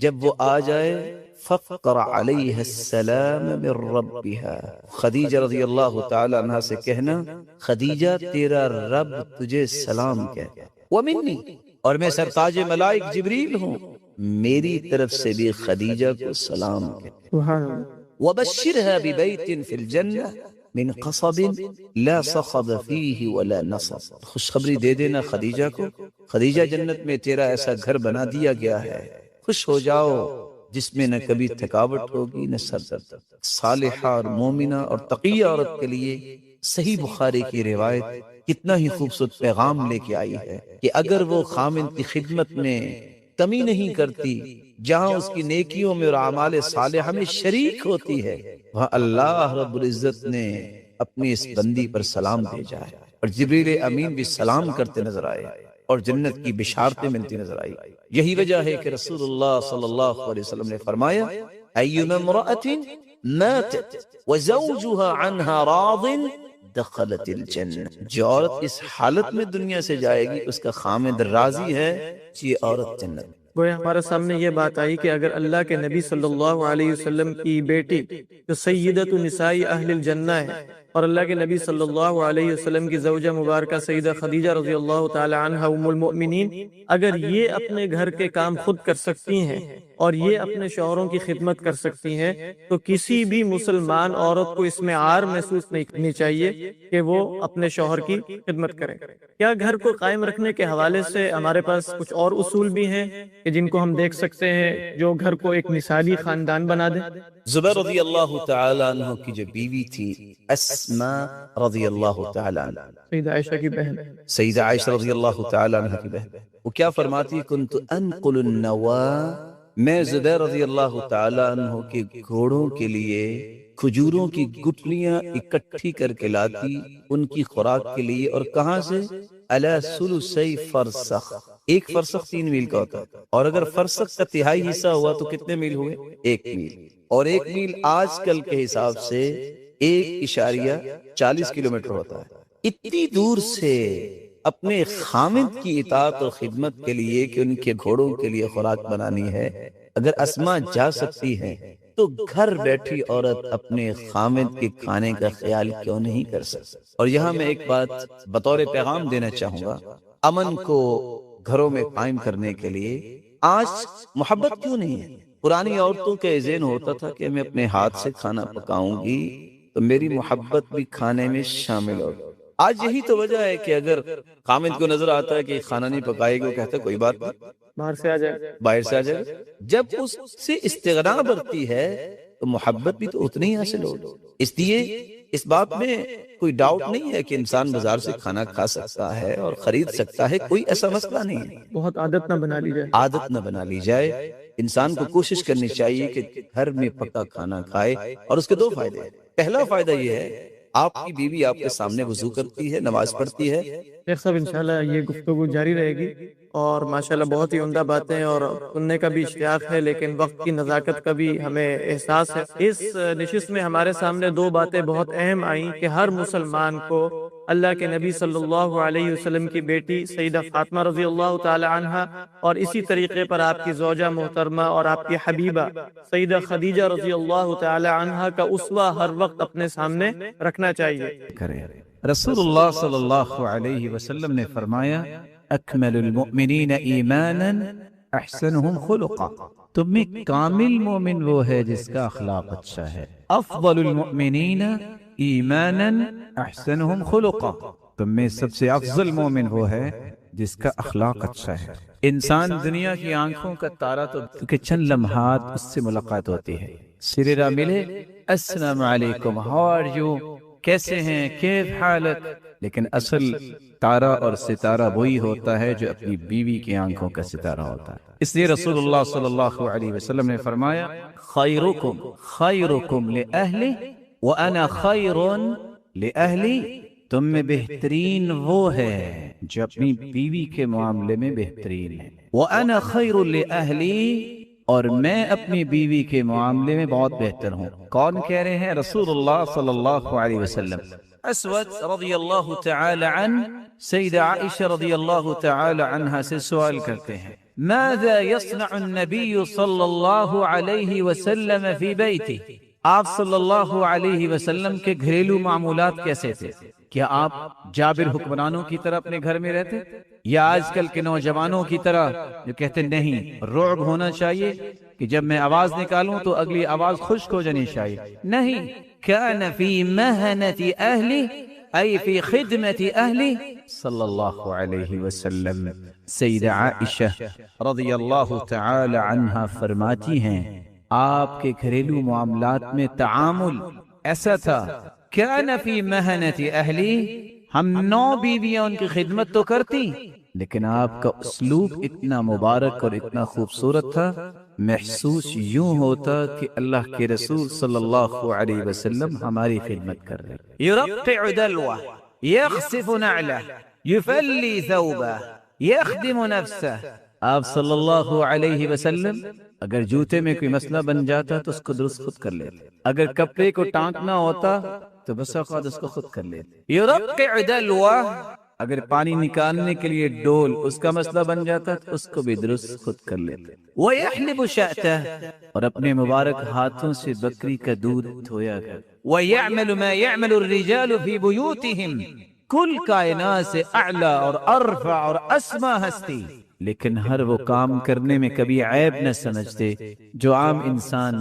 جب وہ آ جائے، فَقْرَ عَلَيْهَا السَّلَامَ مِن رَبِّهَا، خدیجہ رضی اللہ تعالی عنہ سے کہنا، خدیجہ تیرا رب تجھے سلام کہتا ہے، وَمِنِّي، اور میں سرتاج ملائک جبریل ہوں، میری طرف سے بھی خدیجہ کو سلام کہتا ہے۔ وَبَشِّرْهَا بِبَيْتٍ فِي الْجَنَّةِ من قصب لا صخب فيه ولا نصب، خوشخبری دے دینا خدیجہ کو، خدیجہ جنت میں تیرا ایسا گھر بنا دیا گیا ہے، خوش ہو جاؤ، جس میں نہ کبھی تھکاوٹ ہوگی نہ سر درد۔ صالحہ اور مومنہ اور تقیہ عورت کے لیے صحیح بخاری کی روایت کتنا ہی خوبصورت پیغام لے کے آئی ہے کہ اگر وہ خامند کی خدمت میں کمی نہیں کرتی، جہاں اس کی نیکیوں میں اور اعمال صالحہ میں شریک ہوتی ہے، وہاں اللہ رب العزت نے اپنی اس بندی پر سلام بھیجا ہے، اور جبریل امین بھی سلام کرتے نظر آئے اور جنت کی بشارتیں ملتی نظر آئی۔ یہی وجہ ہے کہ رسول اللہ صلی اللہ علیہ وسلم نے فرمایا ایما امرأة ماتت وزوجها عنها راض دخلت الجنہ، جو عورت اس حالت میں دنیا سے جائے گی اس کا خامد راضی ہے، یہ عورت جنت۔ گویا ہمارے سامنے یہ بات آئی کہ اگر اللہ کے نبی صلی اللہ علیہ وسلم کی بیٹی جو سیدۃ نساء اہل الجنہ ہے، اور اللہ کے نبی صلی اللہ علیہ وسلم کی زوجہ مبارکہ سیدہ خدیجہ رضی اللہ تعالی عنہا ام المؤمنین، اگر یہ اپنے گھر کے کام خود کر سکتی ہیں اور یہ اپنے شوہروں کی خدمت کر سکتی ہیں، تو کسی بھی مسلمان عورت کو اس میں عار محسوس نہیں کرنی چاہیے کہ وہ اپنے شوہر کی خدمت کرے۔ کیا گھر کو قائم رکھنے کے حوالے سے ہمارے پاس کچھ اور اصول بھی ہیں کہ جن کو ہم دیکھ سکتے ہیں جو گھر کو ایک مثالی خاندان بنا دیں؟ زبیر رضی اللہ تعالی عنہ کی جو بیوی تھی اسماء رضی اللہ تعالی عنہ، سیدہ عائشہ کی بہن، سیدہ عائشہ رضی اللہ تعالی عنہ کی بہن، وہ کیا فرماتی؟ کنت انقل النوا، میں زبیر رضی اللہ تعالی عنہ کے گھوڑوں کے لیے کھجوروں کی گٹلیاں اکٹھی کر کے لاتی ان کی خوراک کے لیے، اور کہاں سے؟ علی ثلثی فرسخ، ایک فرسخ 3 میل کا ہوتا ہے، اور اگر فرسخ کا تہائی حصہ ہوا تو کتنے میل ہوئے؟ 1 میل، اور 1 میل آج کل کے حساب سے 1.40 کلومیٹر ہوتا ہے۔ اتنی دور سے اپنے خامد کی اطاعت اور خدمت کے لیے کہ ان کے گھوڑوں کے لیے خوراک بنانی ہے، اگر اسماء جا سکتی ہے تو گھر بیٹھی عورت اپنے خامد کے کھانے کا خیال کیوں نہیں کر سکتی؟ اور یہاں میں ایک بات بطور پیغام دینا چاہوں گا، امن کو گھروں میں قائم کرنے کے لیے آج محبت کیوں نہیں ہے؟ پرانی عورتوں کا ذہن ہوتا تھا کہ میں اپنے ہاتھ سے کھانا پکاؤں گی تو میری محبت بھی کھانے میں شامل ہوگی۔ آج یہی تو وجہ ہے کہ اگر خامد کو نظر آتا ہے کہ کھانا نہیں پکائے گی، وہ کہتا ہے کوئی بات نہیں، باہر سے آ جائے، باہر سے آ جائے۔ جب اس سے استغنا بڑھتی ہے تو محبت بھی تو اتنی ہی حاصل ہوگی۔ اس لیے اس بات میں کوئی ڈاؤٹ نہیں ہے کہ انسان بازار سے کھانا کھا سکتا ہے اور خرید سکتا ہے، کوئی ایسا مسئلہ نہیں ہے۔ بہت عادت نہ بنا لی جائے، عادت نہ بنا لی جائے، انسان کو کوشش کرنی چاہیے کہ گھر میں پکا کھانا کھائے، اور اس کے 2 فائدے ہیں۔ پہلا فائدہ یہ ہے آپ کی بیوی آپ کے سامنے وضو کرتی ہے، نماز پڑھتی ہے۔ شیخ صاحب انشاءاللہ یہ گفتگو جاری رہے گی، اور ماشاءاللہ بہت ہی عمدہ باتیں اور سننے کا بھی اشتیاق ہے، لیکن وقت کی نزاکت کا بھی ہمیں احساس ہے۔ اس نشست میں ہمارے سامنے 2 باتیں بہت اہم آئیں کہ ہر مسلمان کو اللہ کے نبی صلی اللہ علیہ وسلم کی بیٹی سیدہ فاطمہ رضی اللہ تعالی عنہا، اور اسی طریقے پر آپ کی زوجہ محترمہ اور آپ کی حبیبہ سیدہ خدیجہ رضی اللہ تعالی عنہا کا اسوہ ہر وقت اپنے سامنے رکھنا چاہیے۔ رسول اللہ صلی اللہ علیہ وسلم نے فرمایا اکمل المؤمنین ایمانا احسنہم خلقا، تم میں کامل مومن وہ ہے جس کا اخلاق اچھا ہے۔ افضل المؤمنین ایمانا احسنہم خلقا، تم میں سب سے افضل مومن وہ ہے جس کا اخلاق اچھا ہے۔ انسان دنیا کی آنکھوں کا تارا تو کہ چند لمحات اس سے ملاقات ہوتی ہے، سریرا ملے السلام علیکم، ہاؤ آر یو، کیسے ہیں، کیف حالت، لیکن اصل تارا اور ستارہ وہی ہوتا ہے جو اپنی بیوی کی آنکھوں کا ستارہ ہوتا ہے۔ اس لیے رسول اللہ صلی اللہ علیہ وسلم نے فرمایا خیرکم خیرکم لأہلہ وَأَنَا خَيْرٌ لِأَهْلِ، تم میں بہترین وہ ہے جو اپنی بیوی کے معاملے میں بہترین ہے۔ وَأَنَا خَيْرٌ لِأَهْلِ، اور میں اپنی بیوی کے معاملے میں بہت بہتر ہوں۔ کون کہہ رہے ہیں؟ رسول اللہ صلی اللہ علیہ وسلم۔ اسود رضی اللہ تعالی عنہ سیدہ عائشہ رضی اللہ تعالی عنہ سے سوال کرتے ہیں ماذا يصنع النبی صلی اللہ علیہ وسلم فی بیتہ، آپ صلی اللہ علیہ وسلم کے گھریلو معمولات کیسے تھے؟ کیا آپ جابر حکمرانوں کی طرح اپنے گھر میں رہتے، یا آج کل کے نوجوانوں کی طرح جو کہتے نہیں رعب ہونا چاہیے کہ جب میں آواز نکالوں تو اگلی آواز خشک ہو جانی چاہیے؟ نہیں، کان فی مہنۃ اہلہ ای فی خدمت اہلہ صلی اللہ علیہ وسلم۔ سیدہ عائشہ رضی اللہ تعالی عنہا فرماتی ہیں آپ کے گھریلو معاملات میں تعامل ایسا تھا، کان فی مہنۃ اہلی، ہم 9 بیویاں ان کی خدمت تو کرتی، لیکن آپ کا اسلوب اتنا مبارک اور اتنا خوبصورت تھا، محسوس یوں ہوتا کہ اللہ کے رسول صلی اللہ علیہ وسلم ہماری خدمت کر رہے۔ یرقع دلوہ، یخسف نعلہ، یفلی ثوبہ، یخدم نفسہ۔ آپ صلی اللہ علیہ وسلم اگر جوتے میں کوئی مسئلہ بن جاتا تو اس کو درست خود کر لیتے، اگر کپڑے کو ٹانکنا ہوتا تو بس اوقات اس کو خود کر لیتے۔ یرقع دلوہ، اگر پانی نکالنے کے لیے ڈول اس کا مسئلہ بن جاتا تو اس کو بھی درست خود کر لیتے۔ وَيَحْلِبُ شَأْتَهُ، اور اپنے مبارک ہاتھوں سے بکری کا دودھ دھویا کرتے۔ وَيَعْمَلُ مَا يَعْمَلُ الرِّجَالُ فِي بُيُوتِهِمْ، کل کائنات سے اعلیٰ اور ارفع اور اسما ہستی، لیکن ہر وہ کام کرنے میں کبھی عیب نہ سمجھتے جو عام انسان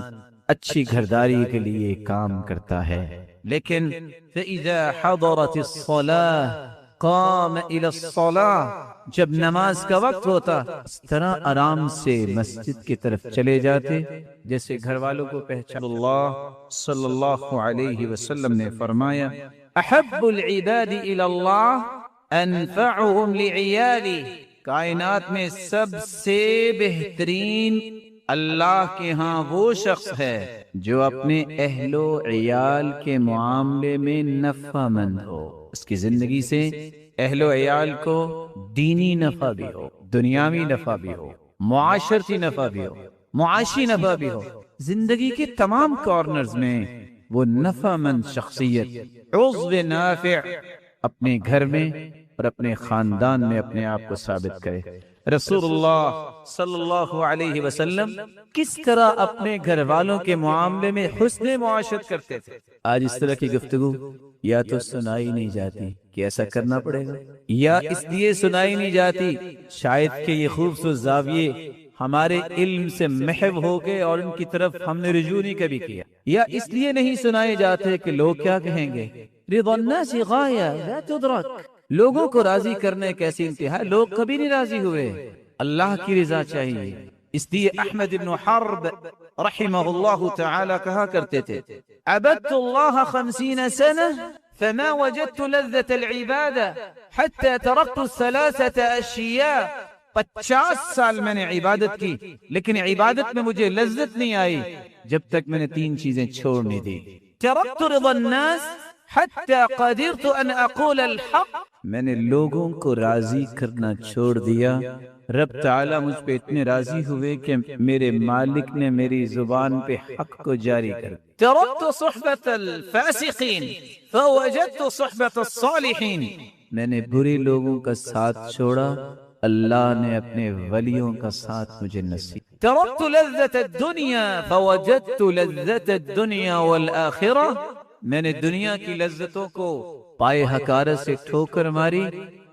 اچھی گھرداری کے لیے کام کرتا ہے۔ لیکن فَإِذَا حَضَرَتِ الصَّلَاةُ قام الى الصلاة، جب نماز کا وقت ہوتا اس طرح آرام سے مسجد کی طرف چلے جاتے جیسے گھر والوں کو پہچان۔ اللہ صلی اللہ علیہ وسلم نے فرمایا احب العباد الى اللہ انفعهم لعیالی، کائنات میں سب سے بہترین اللہ کے ہاں وہ شخص ہے جو اپنے اہل و عیال کے معاملے میں نفع مند ہو، اس کی زندگی سے اہل و عیال کو دینی نفع بھی ہو، دنیاوی نفع بھی ہو، معاشرتی نفع بھی ہو، معاشی نفع بھی ہو، زندگی کے تمام کارنرز میں وہ نفع مند شخصیت، عضو نافع اپنے گھر میں اور اپنے خاندان میں اپنے آپ کو ثابت کرے۔ رسول اللہ صلی اللہ علیہ وسلم کس طرح اپنے گھر والوں کے معاملے میں حسن معاشرت کرتے تھے۔ آج اس طرح کی گفتگو یا تو سنائی نہیں جاتی کہ ایسا کرنا پڑے گا، یا اس لیے سنائی نہیں جاتی شاید کہ یہ خوبصورت زاویے ہمارے علم سے محو ہو گئے اور ان کی طرف ہم نے رجوع نہیں کبھی کیا، یا اس لیے نہیں سنائے جاتے کہ لوگ کیا کہیں گے۔ رضا الناس غایہ لا تدرک، لوگوں کو راضی کرنے کیسی انتہا، لوگ کبھی نہیں راضی ہوئے، اللہ کی رضا چاہیے۔ اس لیے احمد بن حرب رحمہ اللہ تعالی کہا کرتے تھے عبدت اللہ 50 سنة فما وجدت لذة العبادة حتى تركت 3 أشياء، 50 سال میں نے عبادت کی لیکن عبادت میں مجھے لذت نہیں آئی جب تک میں نے 3 چیزیں چھوڑنے دی۔ تركت رضا الناس حتى قدرت ان اقول الحق، میں نے لوگوں کو راضی کرنا چھوڑ دیا، رب تعالی مجھ پہ اتنے راضی ہوئے کہ میرے مالک نے میری زبان پہ حق کو جاری کر۔ تركت صحبة الفاسقين فوجدت صحبة الصالحين، میں نے برے لوگوں کا ساتھ چھوڑا، اللہ نے اپنے ولیوں کا ساتھ مجھے نصیب۔ تركت لذة الدنيا فوجدت لذة الدنيا والآخرة، میں نے دنیا کی لذتوں کو پائے حقارت سے ٹھوکر ماری،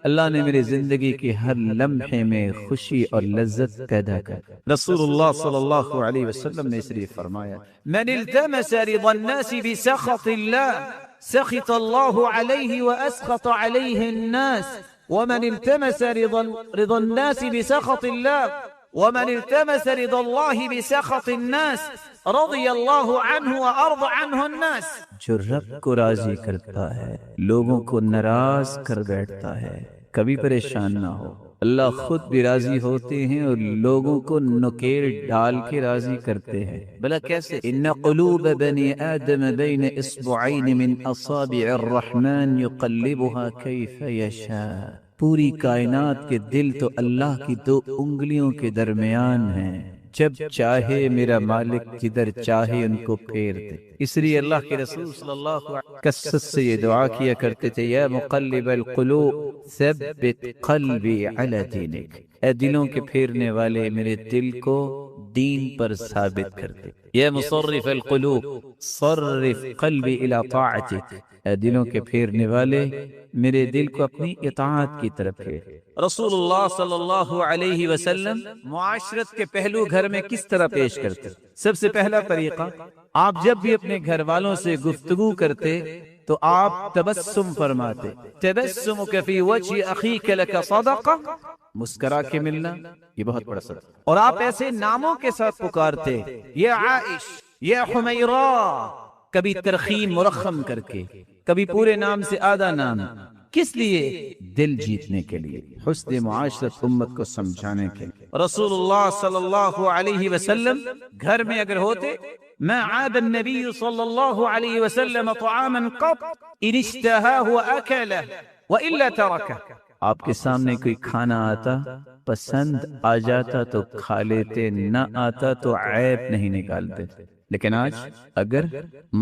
اللہ نے میری زندگی کے ہر لمحے میں خوشی اور لذت پیدا کر۔ رسول اللہ صلی اللہ علیہ وسلم نے اس لیے فرمایا من التمس رضا الناس بسخط اللہ سخط اللہ علیہ واسخط علیہ الناس، ومن التمس رضا الناس بسخط اللہ ومن التمس رضا اللہ بسخط الناس رضی اللہ عنہ وارض عنہ الناس، جو رب کو راضی کرتا ہے لوگوں کو ناراض کر بیٹھتا ہے، کبھی پریشان نہ ہو، اللہ خود بھی راضی ہوتے ہیں اور لوگوں کو نکیل ڈال کے راضی کرتے ہیں۔ بلا کیسے؟ ان قلوب بنی آدم بین اصبعین من اصابع الرحمن یقلبها کیف یشاء، پوری کائنات کے دل تو اللہ کی 2 انگلیوں کے درمیان ہیں، جب چاہے میرا مالک جدھر چاہے ان کو پھیر دے۔ اس لیے اللہ کے رسول صلی اللہ علیہ وسلم کثرت سے یہ دعا کیا کرتے تھے یا مقلب القلوب ثبت قلبی علی دینک، اے دلوں کے پھیرنے والے میرے دل کو دین پر ثابت کر دے۔ یا مصرف القلوب صرف قلبی الی طاعتک، اے دلوں کے پھیرنے والے میرے دل کو اپنی اطاعت کی طرف پھیر۔ رسول اللہ صلی اللہ علیہ وسلم معاشرت کے پہلو گھر میں کس طرح پیش کرتے؟ سب سے پہلا طریقہ، آپ جب بھی اپنے گھر والوں سے گفتگو کرتے تو آپ تبسم فرماتے، تبسمک فی وجہ اخیک لک صدقہ، مسکرا کے ملنا یہ بہت بڑا صدقہ، اور آپ ایسے ناموں کے ساتھ پکارتے یا عائش یا حمیرہ، کبھی ترخیم مرخم کر کے، کبھی پورے نام سے آدھا نام، کس لیے؟ دل جیتنے کے لیے، حسن معاشرت امت کو سمجھانے کے لیے۔ رسول اللہ صلی اللہ علیہ وسلم گھر میں اگر ہوتے، ما عاد النبی صلی اللہ علیہ وسلم طعاما قط ان اشتهاه واكله والا تركه۔ آپ کے سامنے کوئی کھانا آتا، پسند آ جاتا تو کھا لیتے، نہ آتا تو عیب نہیں نکالتے۔ لیکن آج اگر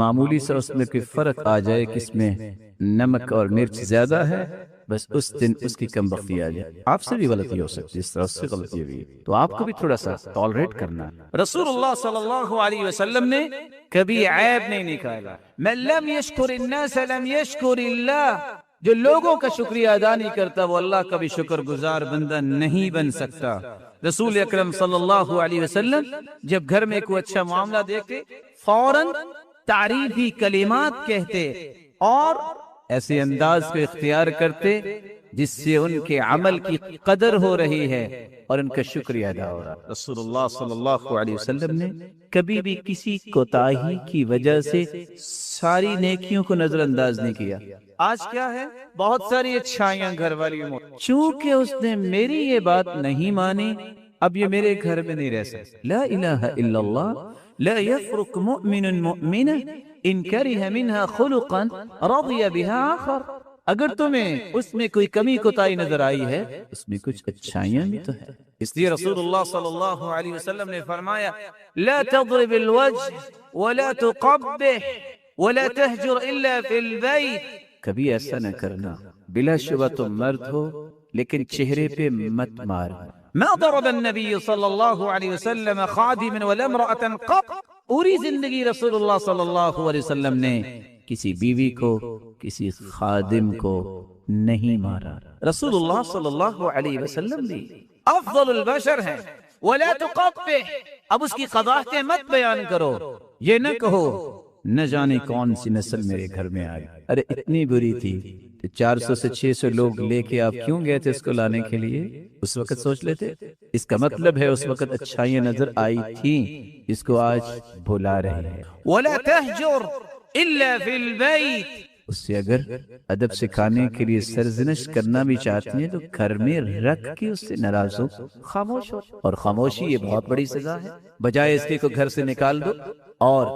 معمولی سے اس میں کوئی فرق آ جائے کہ اس میں نمک اور مرچ زیادہ ہے، بس اس دن اس کی کم بختی آ جائے۔ آپ سے بھی غلطی ہو سکتی ہے، اس طرح سے غلطی ہوئی تو آپ کو بھی تھوڑا سا ٹالریٹ کرنا ہے۔ رسول اللہ صلی اللہ علیہ وسلم نے کبھی عیب نہیں نکالا۔ من لم یشکر الناس لم یشکر اللہ، جو لوگوں کا شکریہ ادا نہیں کرتا وہ اللہ کا بھی شکر گزار بندہ نہیں بن سکتا۔ رسول اکرم صلی اللہ علیہ وسلم جب گھر میں کوئی اچھا معاملہ دیکھتے فوراً تعریفی کلمات کہتے اور ایسے انداز کو اختیار کرتے جس سے ان کے عمل کی قدر ہو رہی ہے اور ان کا شکریہ ادا ہو رہا۔ رسول اللہ صلی اللہ علیہ وسلم نے کبھی بھی کسی کوتاہی کی وجہ سے ساری نیکیوں کو نظر انداز نہیں کیا۔ آج کیا ہے؟ بہت ساری اچھائیاں گھر والیوں میں، چونکہ اس نے میری یہ بات نہیں مانی اب یہ میرے گھر میں نہیں رہ سکتا۔ لا الہ الا اللہ لا یفرق مؤمن مؤمنہ ان کرہ منہا خلقا رضی بہا آخر۔ اگر تمہیں اس میں کوئی کمی کوتاہی نظر آئی ہے اس میں کچھ اچھائیاں بھی تو ہے۔ اس لیے رسول اللہ صلی اللہ علیہ وسلم نے فرمایا لا تضرب الوجه ولا تقبح ولا تهجر الا في البيت۔ کبھی ایسا نہ کرنا، بلا شبہ تم مرد ہو لیکن چہرے پہ مت مار۔ ما ضرب النبی صلی اللہ علیہ وسلم خادما ولا امرأة قط۔ پوری زندگی رسول اللہ صلی اللہ علیہ وسلم نے کسی بیوی کو، کسی خادم کو نہیں مارا۔ رسول اللہ صلی اللہ علیہ وسلم بھی افضل البشر ہیں۔ ولا تقبح، اب اس کی قباحتیں مت بیان کرو، یہ نہ کہو نہ جانے کون سی نسل میرے گھر میں آئی، ارے اتنی بری تھی کہ 400 سے 600 لوگ لے کے آپ کیوں گئے تھے اس کو لانے کے لیے؟ اس وقت سوچ لیتے۔ اس کا مطلب ہے اس وقت اچھائیاں نظر آئی تھیں، اس کو آج بھلا رہے ہیں۔ ولا تهجر الا في البيت، اس سے اگر ادب سکھانے کے لیے سرزنش کرنا بھی چاہتی ہیں تو گھر میں رکھ کے اس سے ناراض ہو، خاموش ہو۔ اور خاموشی یہ بہت بڑی سزا ہے، بجائے اس کے کو گھر سے نکال دو اور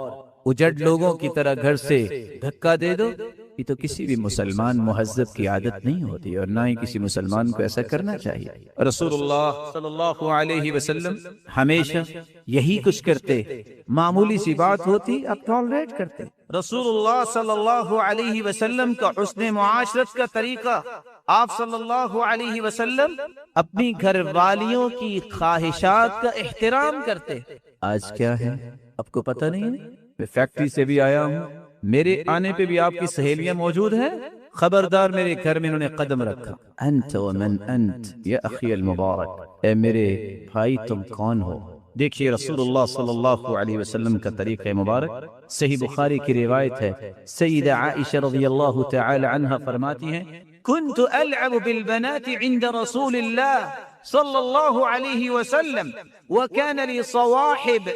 اجڑ لوگوں کی طرح گھر سے دھکا دے دو۔ یہ تو کسی بھی مسلمان مہذب کی عادت نہیں ہوتی اور نہ ہی کسی مسلمان کو ایسا کرنا چاہیے۔ رسول اللہ صلی اللہ علیہ وسلم ہمیشہ یہی کچھ کرتے، معمولی سی بات ہوتی اب ٹالریٹ کرتے۔ رسول اللہ صلی اللہ علیہ وسلم کا حسن معاشرت کا طریقہ، آپ صلی اللہ علیہ وسلم اپنی گھر والیوں کی خواہشات کا احترام کرتے۔ آج کیا ہے آپ کو پتہ نہیں ہے؟ میں فیکٹری سے بھی آیا ہوں، میرے آنے پہ بھی آپ کی سہیلیاں موجود ہیں، خبردار میرے گھر میں انہوں نے قدم رکھا۔ انت ومن انت یا اخی المبارک، اے میرے بھائی تم کون ہو؟ دیکھیے رسول اللہ صلی اللہ علیہ وسلم کا طریقہ مبارک، صحیح بخاری کی روایت ہے، سیدہ عائشہ رضی اللہ تعالی عنہا فرماتی ہیں كنت ألعب بالبنات عند رسول الله صلى الله عليه وسلم وكان لي صواحب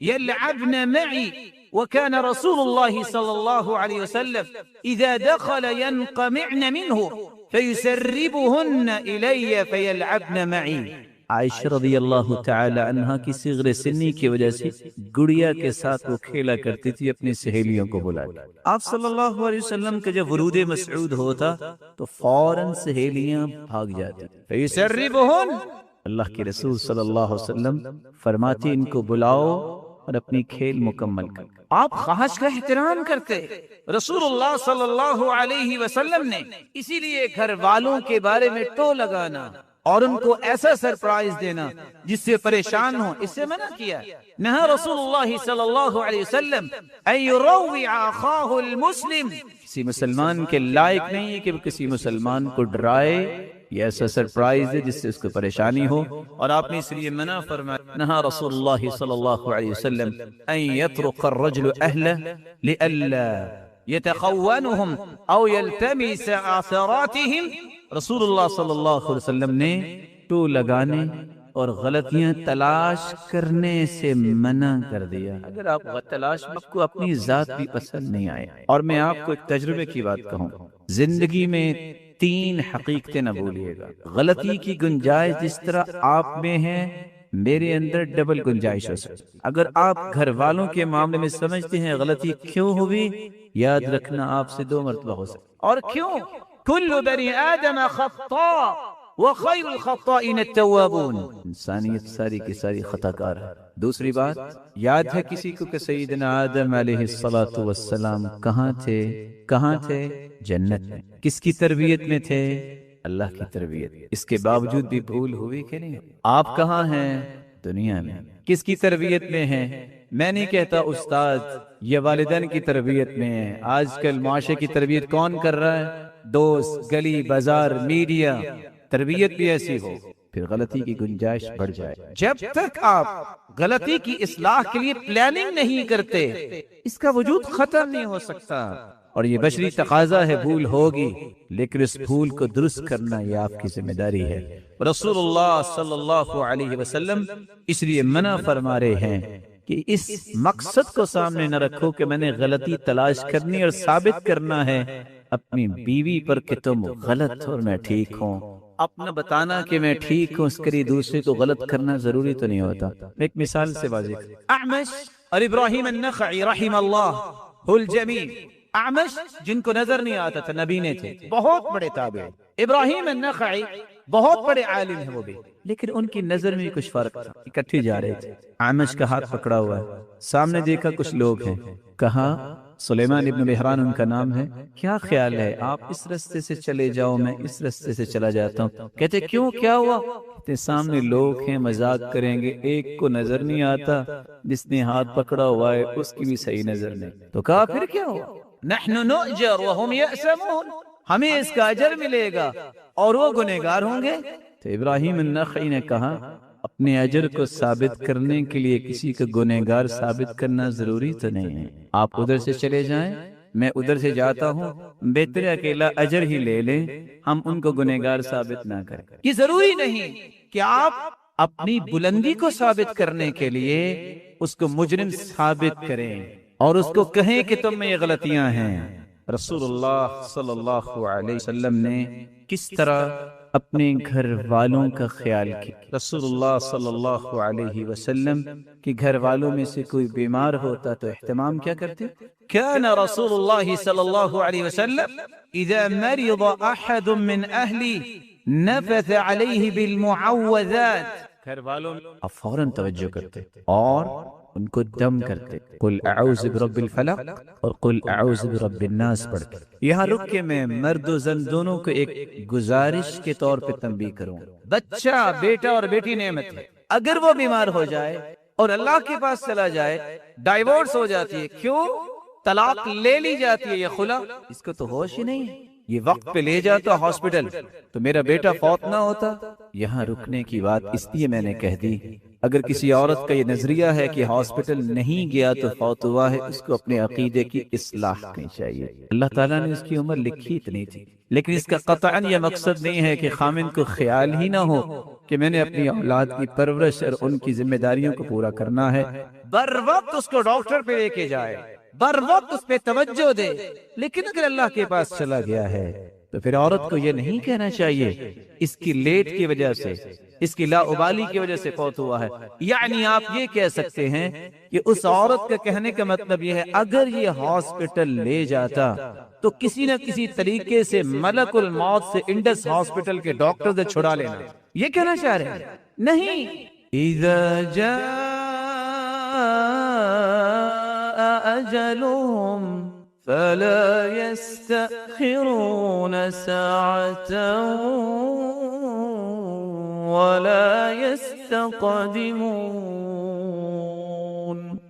يلعبن معي وكان رسول الله صلى الله عليه وسلم إذا دخل ينقمعن منه فيسربهن إلي فيلعبن معي۔ عائشہ رضی اللہ تعالی عنہا کی صغر سنی کی وجہ سے گڑیا کے ساتھ وہ کھیلا کرتی تھی اپنی سہیلیوں کو بلا کے۔ آپ صلی اللہ علیہ وسلم کا جب ورود مسعود ہوتا تو فوراً سہیلیاں بھاگ جاتی۔ فیسربہن، اللہ کے رسول صلی اللہ علیہ وسلم فرماتے ان کو بلاؤ اور اپنی کھیل مکمل کر۔ آپ خواہش کا احترام کرتے رسول اللہ صلی اللہ علیہ وسلم نے، اسی لیے گھر والوں کے بارے میں ٹو لگانا اور ان کو ایسا سرپرائز دینا جس سے پریشان ہو، اس سے منع کیا۔ نہا رسول اللہ صلی اللہ علیہ وسلم ان یروع اخاہ المسلم، کسی مسلمان کے لائق نہیں ہے کہ وہ کسی مسلمان کو ڈرائے، یہ ایسا سرپرائز ہے جس سے اس کو پریشانی ہو، اور آپ نے اس لیے منع فرمایا۔ نہا رسول اللہ صلی اللہ علیہ وسلم ان یطرق الرجل اہلہ لئلا یتخونہم او یلتمس آثاراتہم۔ رسول اللہ صلی اللہ علیہ وسلم نے ٹو لگانے اور غلطیاں تلاش کرنے سے منع کر دیا۔ اگر آپ تلاش آپ کو اپنی ذات بھی پسند نہیں آئے، اور میں آپ کو ایک تجربے کی بات کہوں، زندگی میں 3 حقیقتیں نہ بھولیے گا۔ غلطی کی گنجائش جس طرح آپ میں ہے میرے اندر ڈبل گنجائش ہو سکتی۔ اگر آپ گھر والوں کے معاملے میں سمجھتے ہیں غلطی کیوں ہوئی، یاد رکھنا آپ سے 2 مرتبہ ہو سکتی۔ اور کیوں؟ کل بنی آدم خطاء وخیر الخطائین التوابون، انسانیت ساری کی ساری خطا کار ہے۔ دوسری بات یاد ہے کسی کو کہ سیدنا آدم علیہ السلام کہاں تھے؟ جنت میں۔ کس کی تربیت میں تھے؟ اللہ کی تربیت۔ اس کے باوجود بھی بھول ہوئی کہ نہیں؟ آپ کہاں ہیں؟ دنیا میں۔ کس کی تربیت میں ہیں؟ میں نہیں کہتا استاد یہ والدین کی تربیت میں ہے۔ آج کل معاشرے کی تربیت کون کر رہا ہے؟ دوست، گلی بازار، میڈیا۔ تربیت بھی ایسی ہو پھر غلطی کی گنجائش بڑھ جائے۔ جب تک آپ غلطی کی اصلاح کے لیے پلاننگ نہیں کرتے اس کا وجود ختم نہیں ہو سکتا، اور یہ بشری تقاضا ہے، بھول ہوگی، لیکن اس بھول کو درست کرنا یہ آپ کی ذمہ داری ہے۔ رسول اللہ صلی اللہ علیہ وسلم اس لیے منع فرما رہے ہیں کہ اس مقصد کو سامنے نہ رکھو کہ میں نے غلطی تلاش کرنی اور ثابت کرنا ہے اپنی بیوی پر کہ تم غلط اور میں ٹھیک ہوں۔ اپنا بتانا کہ میں ٹھیک ہوں اس کے لیے دوسرے کو غلط کرنا ضروری تو نہیں ہوتا۔ ایک مثال سے واضح، اعمش اور ابراہیم النخعی رحم اللہ الجمیع۔ اعمش جن کو نظر نہیں آتا تھا، نبی نے تھے، بہت بڑے تابعی۔ ابراہیم النخعی بہت بڑے عالم ہیں وہ بھی، لیکن ان کی نظر میں کچھ فرق تھا۔ اکٹھے جا رہے تھے، اعمش کا ہاتھ پکڑا ہوا ہے، سامنے دیکھا کچھ لوگ ہیں، کہا سلیمان ابن مہران ان کا نام ہے، کیا خیال ہے آپ اس رستے سے چلے جاؤ، میں اس رستے سے چلا جاتا ہوں۔ کہتے کیوں، کیا ہوا؟ کہتے سامنے لوگ ہیں، مذاق کریں گے، ایک کو نظر نہیں آتا، جس نے ہاتھ پکڑا ہوا ہے اس کی بھی صحیح نظر نہیں۔ تو کہا پھر کیا ہوا؟ نحن نؤجر وهم یأسمون، ہمیں اس کا اجر ملے گا اور وہ گنہگار ہوں گے۔ تو ابراہیم النخعی نے کہا اپنے اجر کو ثابت کرنے کے لیے کسی کو گنہگار ثابت کرنا ضروری تو نہیں ہے۔ آپ ادھر سے چلے جائیں، میں ادھر سے جاتا ہوں، بہتر اکیلا اجر ہی لے لیں، ہم ان کو گنہگار ثابت نہ کریں۔ یہ ضروری نہیں کہ آپ اپنی بلندی کو ثابت کرنے کے لیے اس کو مجرم ثابت کریں اور اس کو کہیں کہ تم میں یہ غلطیاں ہیں۔ رسول اللہ صلی اللہ علیہ وسلم نے کس طرح اپنے گھر والوں کا خیال کیا؟ رسول اللہ صلی اللہ علیہ وسلم کے گھر والوں میں سے کوئی بیمار ہوتا تو اہتمام کیا کرتے؟ كان رسول اللہ صلی اللہ علیہ وسلم اذا مرض احد من اہلی نفث علیہ بالمعوذات، گھر والوں آپ فوراً توجہ کرتے اور ان کو دم کرتے، قل اعوذ برب الفلق اور قل اعوذ برب الناس پڑھتے۔ یہاں رک کے میں مرد و زن دونوں کو ایک گزارش کے طور پہ تنبیہ کروں، بچہ، بیٹا اور بیٹی نعمت ہے، اگر وہ بیمار ہو جائے اور اللہ کے پاس چلا جائے، ڈائیورس ہو جاتی ہے، کیوں؟ طلاق لے لی جاتی ہے، یہ خلا، اس کو تو ہوش ہی نہیں ہے، یہ وقت پہ لے جاتا ہاسپٹل تو میرا بیٹا فوت نہ ہوتا۔ یہاں رکنے کی بات اس لیے میں نے کہہ دی، اگر کسی عورت کا یہ نظریہ ہے کہ ہاسپٹل نہیں گیا تو فوت ہوا ہے، اس کو اپنے عقیدے کی اصلاح کرنی چاہیے۔ اللہ تعالیٰ نے اس کی عمر لکھی اتنی تھی، لیکن اس کا قطعاً یہ مقصد نہیں ہے کہ خامند کو خیال ہی نہ ہو کہ میں نے اپنی اولاد کی پرورش اور ان کی ذمہ داریوں کو پورا کرنا ہے، بر وقت اس کو ڈاکٹر پہ لے کے جائے، بر وقت اس پہ توجہ دے۔ لیکن اگر اللہ کے پاس چلا گیا ہے تو پھر عورت کو یہ نہیں کہنا چاہیے اس کی لیٹ کی وجہ سے، اس کی لاابالی کی وجہ سے فوت ہوا ہے۔ یعنی آپ یہ کہہ سکتے ہیں کہ اس عورت کا کہنے کا مطلب یہ ہے اگر یہ ہاسپٹل لے جاتا تو کسی نہ کسی طریقے سے ملک الموت سے انڈس ہاسپٹل کے ڈاکٹر سے چھڑا لینا، یہ کہنا چاہ رہے ہیں؟ نہیں، اذا جاء اجلهم فلا يستأخرون ساعة ولا يستقدمون۔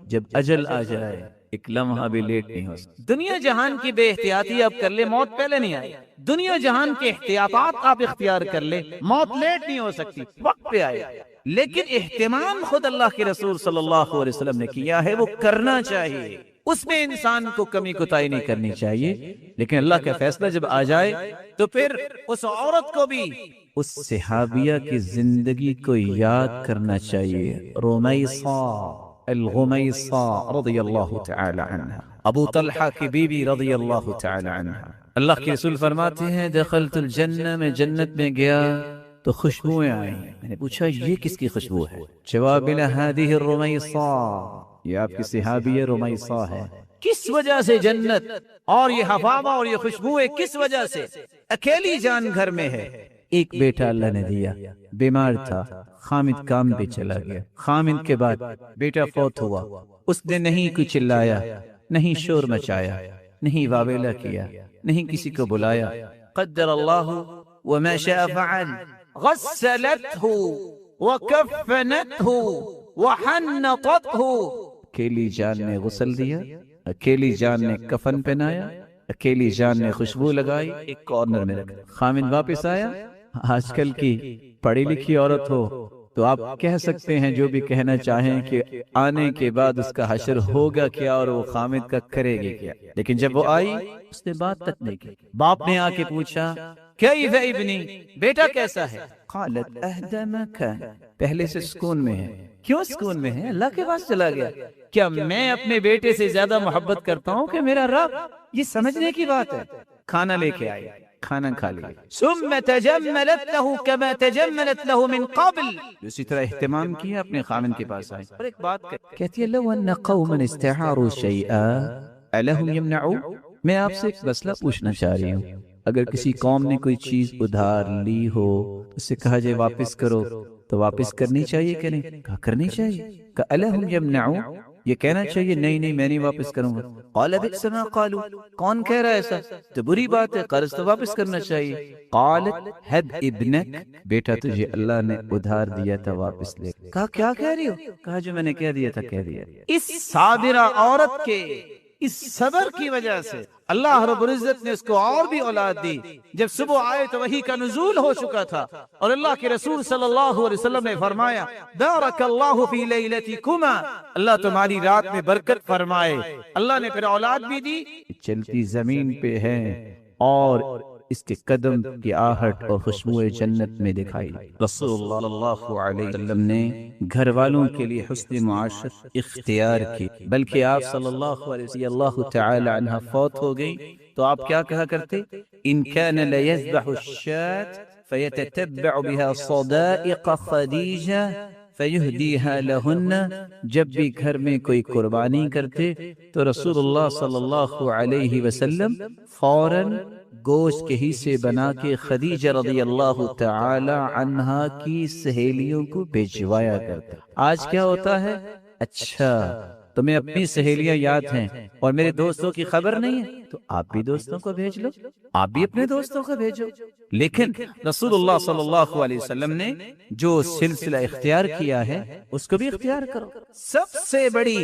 جب اجل آ جائے ایک لمحہ بھی لیٹ نہیں ہو سکتا۔ دنیا جہان کی بے احتیاطی اب کر لے، موت پہلے نہیں آئی۔ دنیا جہان کے احتیاطات آپ اختیار کر لے، موت لیٹ نہیں ہو سکتی، وقت پہ آئے۔ لیکن اہتمام خود اللہ کے رسول صلی اللہ علیہ وسلم نے کیا ہے، وہ کرنا چاہیے، اس میں انسان کو کمی کوتاہی نہیں کرنی چاہیے۔ لیکن اللہ کا فیصلہ جب آ جائے تو پھر اس عورت کو بھی اس صحابیہ کی زندگی کو یاد کرنا چاہیے، رمیثہ الغمیثہ رضی اللہ تعالی عنہ، ابو طلحہ کی بیوی رضی اللہ تعالی عنہ۔ اللہ کے رسول فرماتے ہیں دخلت الجنہ، میں جنت میں گیا تو خوشبوئیں آئیں، میں نے پوچھا یہ کس کی خوشبو ہے؟ جواب ملا هذه الرمیصہ، یہ آپ کی صحابی رمیصہ ہے۔ کس وجہ سے جنت اور یہ حفاظہ اور یہ خوشبوئیں کس وجہ سے؟ اکیلی جان گھر میں ہے، ایک بیٹا اللہ نے دیا، بیمار تھا، خامد کام پہ چلا گیا، خامد کے بعد بیٹا فوت ہوا، اس نے نہیں کوئی چلایا، نہیں شور مچایا، نہیں واویلا کیا، نہیں کسی کو بلایا، قدر اللہ وما شاء فعل، غسلته وکفنته وحنطته، اکیلی جان نے غسل دیا، اکیلی جان نے کفن پہنایا، اکیلی جان نے خوشبو لگائی، ایک کارنر میں رکھا۔ خامد واپس آیا۔ آج کل کی پڑھی لکھی عورت ہو تو آپ کہہ سکتے ہیں جو بھی کہنا چاہیں کہ آنے کے بعد اس کا حشر ہوگا کیا اور وہ خامد کا کرے گی کیا، لیکن جب وہ آئی اس نے بات تک نہیں کی۔ باپ نے آ کے پوچھا کیف ابنی، بیٹا کیسا ہے؟ قالت اہدى ما كان، پہلے سے سکون میں ہے۔ کیوں سکون میں ہے؟ اللہ کے پاس چلا گیا۔ کیا میں اپنے بیٹے سے زیادہ محبت کرتا ہوں کہ میرا رب؟ یہ سمجھنے کی بات ہے۔ کھانا لے کے آئی، کھانا کھا لیا۔ ثم تجملت له كما تجملت له من قبل، اسی طرح اہتمام کیا، اپنے خامن کے پاس آئی اور ایک بات کہتی ہے لو ان قوما استعاروا شيئا الهم يمنعوا، میں آپ سے ایک مسئلہ پوچھنا چاہ رہی ہوں، اگر کسی قوم نے کوئی چیز ادھار لی ہو اس سے کہا جائے واپس کرو تو واپس کرنی چاہیے کہ نہیں؟ کہا کرنی چاہیے۔ کہ الہم یمنعوا، یہ کہنا چاہیے نہیں نہیں میں نہیں واپس کروں گا۔ قال بئس ما قالوا، کون کہہ رہا ہے ایسا؟ تو بری بات ہے، قرض تو واپس کرنا چاہیے۔ قالت حد ابنک، بیٹا تجھے اللہ نے ادھار دیا تھا واپس لے۔ کہا کیا کہہ رہی ہو؟ کہا جو میں نے کہہ دیا تھا کہہ دیا۔ اس صابرہ عورت کے اس صبر کی وجہ سے اللہ رب العزت نے اس کو اور بھی اولاد دی۔ جب صبح آئے تو وحی کا نزول ہو چکا تھا اور اللہ کے رسول صلی اللہ علیہ وسلم نے فرمایا بارک اللہ فی لیلتکما، اللہ تمہاری رات میں برکت فرمائے۔ اللہ نے پھر اولاد بھی دی، چلتی زمین پہ ہے اور اس کے قدم کی آہٹ اور خوشبو جنت میں دکھائی۔ رسول اللہ صلی اللہ علیہ وسلم نے گھر والوں کے لیے حسن معاشرت اختیار کی، بلکہ آپ صلی اللہ علیہ وسلم اللہ تعالی عنہ فوت ہو گئی تو آپ کیا کہا کرتے؟ ان كان ليذبح الشاة فيتتبع بها صدائق خدیجہ فیہدیها لہن، جب بھی گھر میں کوئی قربانی کرتے تو رسول اللہ صلی اللہ علیہ وسلم فوراً گوشت کے حصے بنا کے خدیجہ رضی اللہ تعالی عنہا کی سہیلیوں کو بھجوایا کرتا۔ آج کیا ہوتا ہے؟ اچھا تمہیں اپنی سہیلیاں یاد ہیں اور میرے دوستوں کی خبر نہیں ہے تو آپ بھی دوستوں کو بھیج لو، آپ بھی اپنے دوستوں کو بھیجو۔ لیکن رسول اللہ صلی اللہ علیہ وسلم نے جو سلسلہ اختیار کیا ہے اس کو بھی اختیار کرو۔ سب سے بڑی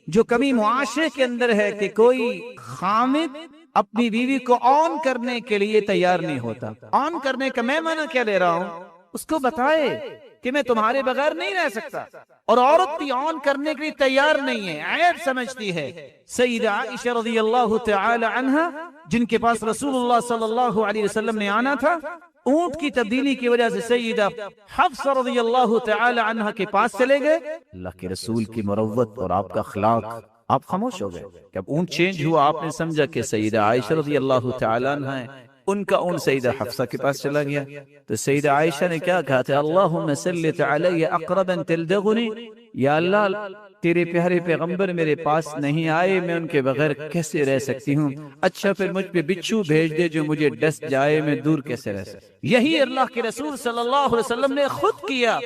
جو کمی معاشرے کے اندر ہے کہ کوئی خامد اپنی بیوی کو آن کرنے کے لیے تیار نہیں ہوتا۔ آن کرنے کا میں معنی کیا لے رہا ہوں؟ اس کو بتائے کہ میں تمہارے بغیر نہیں رہ سکتا، اور عورت بھی آن کرنے کے لیے تیار نہیں ہے، عیب سمجھتی ہے۔ سیدہ عائشہ رضی اللہ تعالی عنہا جن کے پاس رسول اللہ صلی اللہ علیہ وسلم نے آنا تھا، اونٹ کی تبدیلی کی وجہ سے سیدہ حفصہ رضی اللہ تعالی عنہا کے پاس چلے گئے۔ اللہ کے رسول کی مروت اور آپ کا اخلاق، آپ خاموش ہو گئے۔ جب اونٹ چینج ہوا آپ نے سمجھا کہ سیدہ عائشہ رضی اللہ تعالی عنہا ہے، ان کا اونٹ سیدہ حفصہ کے پاس چلا گیا تو سیدہ عائشہ نے کیا کہا تھا؟ اللہم سلط علی اقربا تلدغنی، یا اللہ تیرے پیارے پیغمبر میرے پاس نہیں آئے، میں ان کے بغیر کیسے رہ سکتی ہوں؟ اچھا پھر مجھ پہ بچھو بھیج دے جو مجھے ڈس جائے، میں دور کیسے رہ سکتی؟ یہی اللہ کے رسول صلی اللہ علیہ وسلم نے خود کیا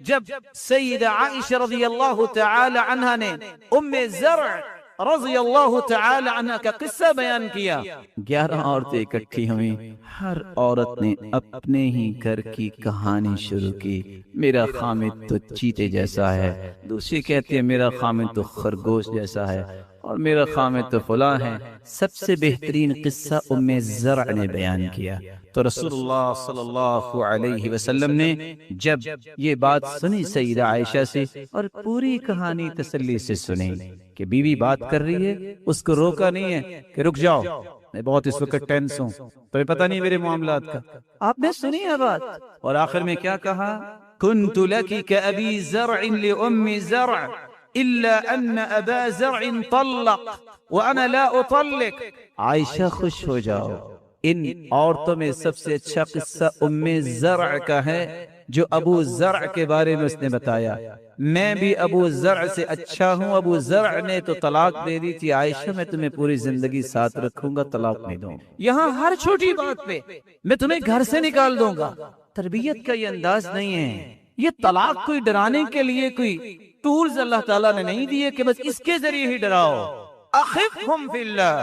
جب سیدہ عائشہ رضی اللہ تعالی عنہا نے ام زرع رضی اللہ تعالی عنہ کا قصہ بیان کیا۔ 11 عورتیں اکٹھی ہوئیں، ہر عورت نے اپنے ہی گھر کی کہانی شروع کی۔ میرا خامد تو چیتے جیسا ہے، دوسری کہتی ہے میرا خامد تو خرگوش جیسا ہے، اور میرا خامد تو فلاں ہے۔ سب سے بہترین قصہ ام زرع نے بیان کیا تو رسول اللہ صلی اللہ علیہ وسلم نے جب یہ بات سنی سیدہ عائشہ سے اور پوری کہانی تسلی سے سنی کہ بیوی بات کر رہی ہے، اس کو روکا نہیں ہے کہ رک جاؤ میں بہت اس وقت ٹینس ہوں، تمہیں پتہ نہیں میرے معاملات کا۔ آپ نے سنی ہے بات، اور آخر میں کیا کہا؟ كنت لك كأبي زرع لأم زرع إلا أن أبا زرع طلق وأنا لا أطلق۔ عائشہ خوش ہو جاؤ، ان عورتوں میں سب سے اچھا قصہ ام زرع کا ہے جو ابو زرع کے بارے میں اس نے بتایا۔ میں بھی ابو زرع سے اچھا ہوں، ابو زرع نے تو طلاق دے دی تھی، عائشہ میں تمہیں پوری زندگی ساتھ رکھوں گا، طلاق نہیں دوں گا، یہاں ہر چھوٹی بات پہ میں تمہیں گھر سے نکال دوں گا۔ تربیت کا یہ انداز نہیں ہے، یہ طلاق کوئی ڈرانے کے لیے کوئی ٹولز اللہ تعالیٰ نے نہیں دیے کہ بس اس کے ذریعے ہی ڈراؤ۔ اخفہم فی اللہ،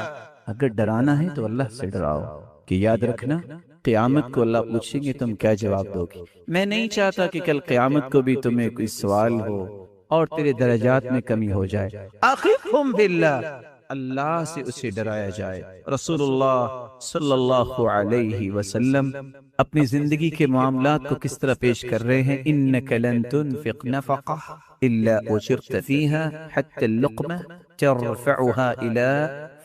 اگر ڈرانا ہے تو اللہ سے ڈراؤ، کہ یاد رکھنا قیامت کو اللہ پوچھیں گے تم کیا جواب دو گی۔ میں نہیں چاہتا کہ کل قیامت کو بھی تمہیں کوئی سوال ہو اور تیرے درجات میں کمی ہو جائے۔ اخفہم باللہ، اللہ سے اسے ڈرایا جائے۔ رسول اللہ صلی اللہ علیہ وسلم اپنی زندگی کے معاملات کو کس طرح پیش کر رہے ہیں؟ انک لن تنفق نفقہ الا اجرت فیہا حتی اللقمہ ترفعها الى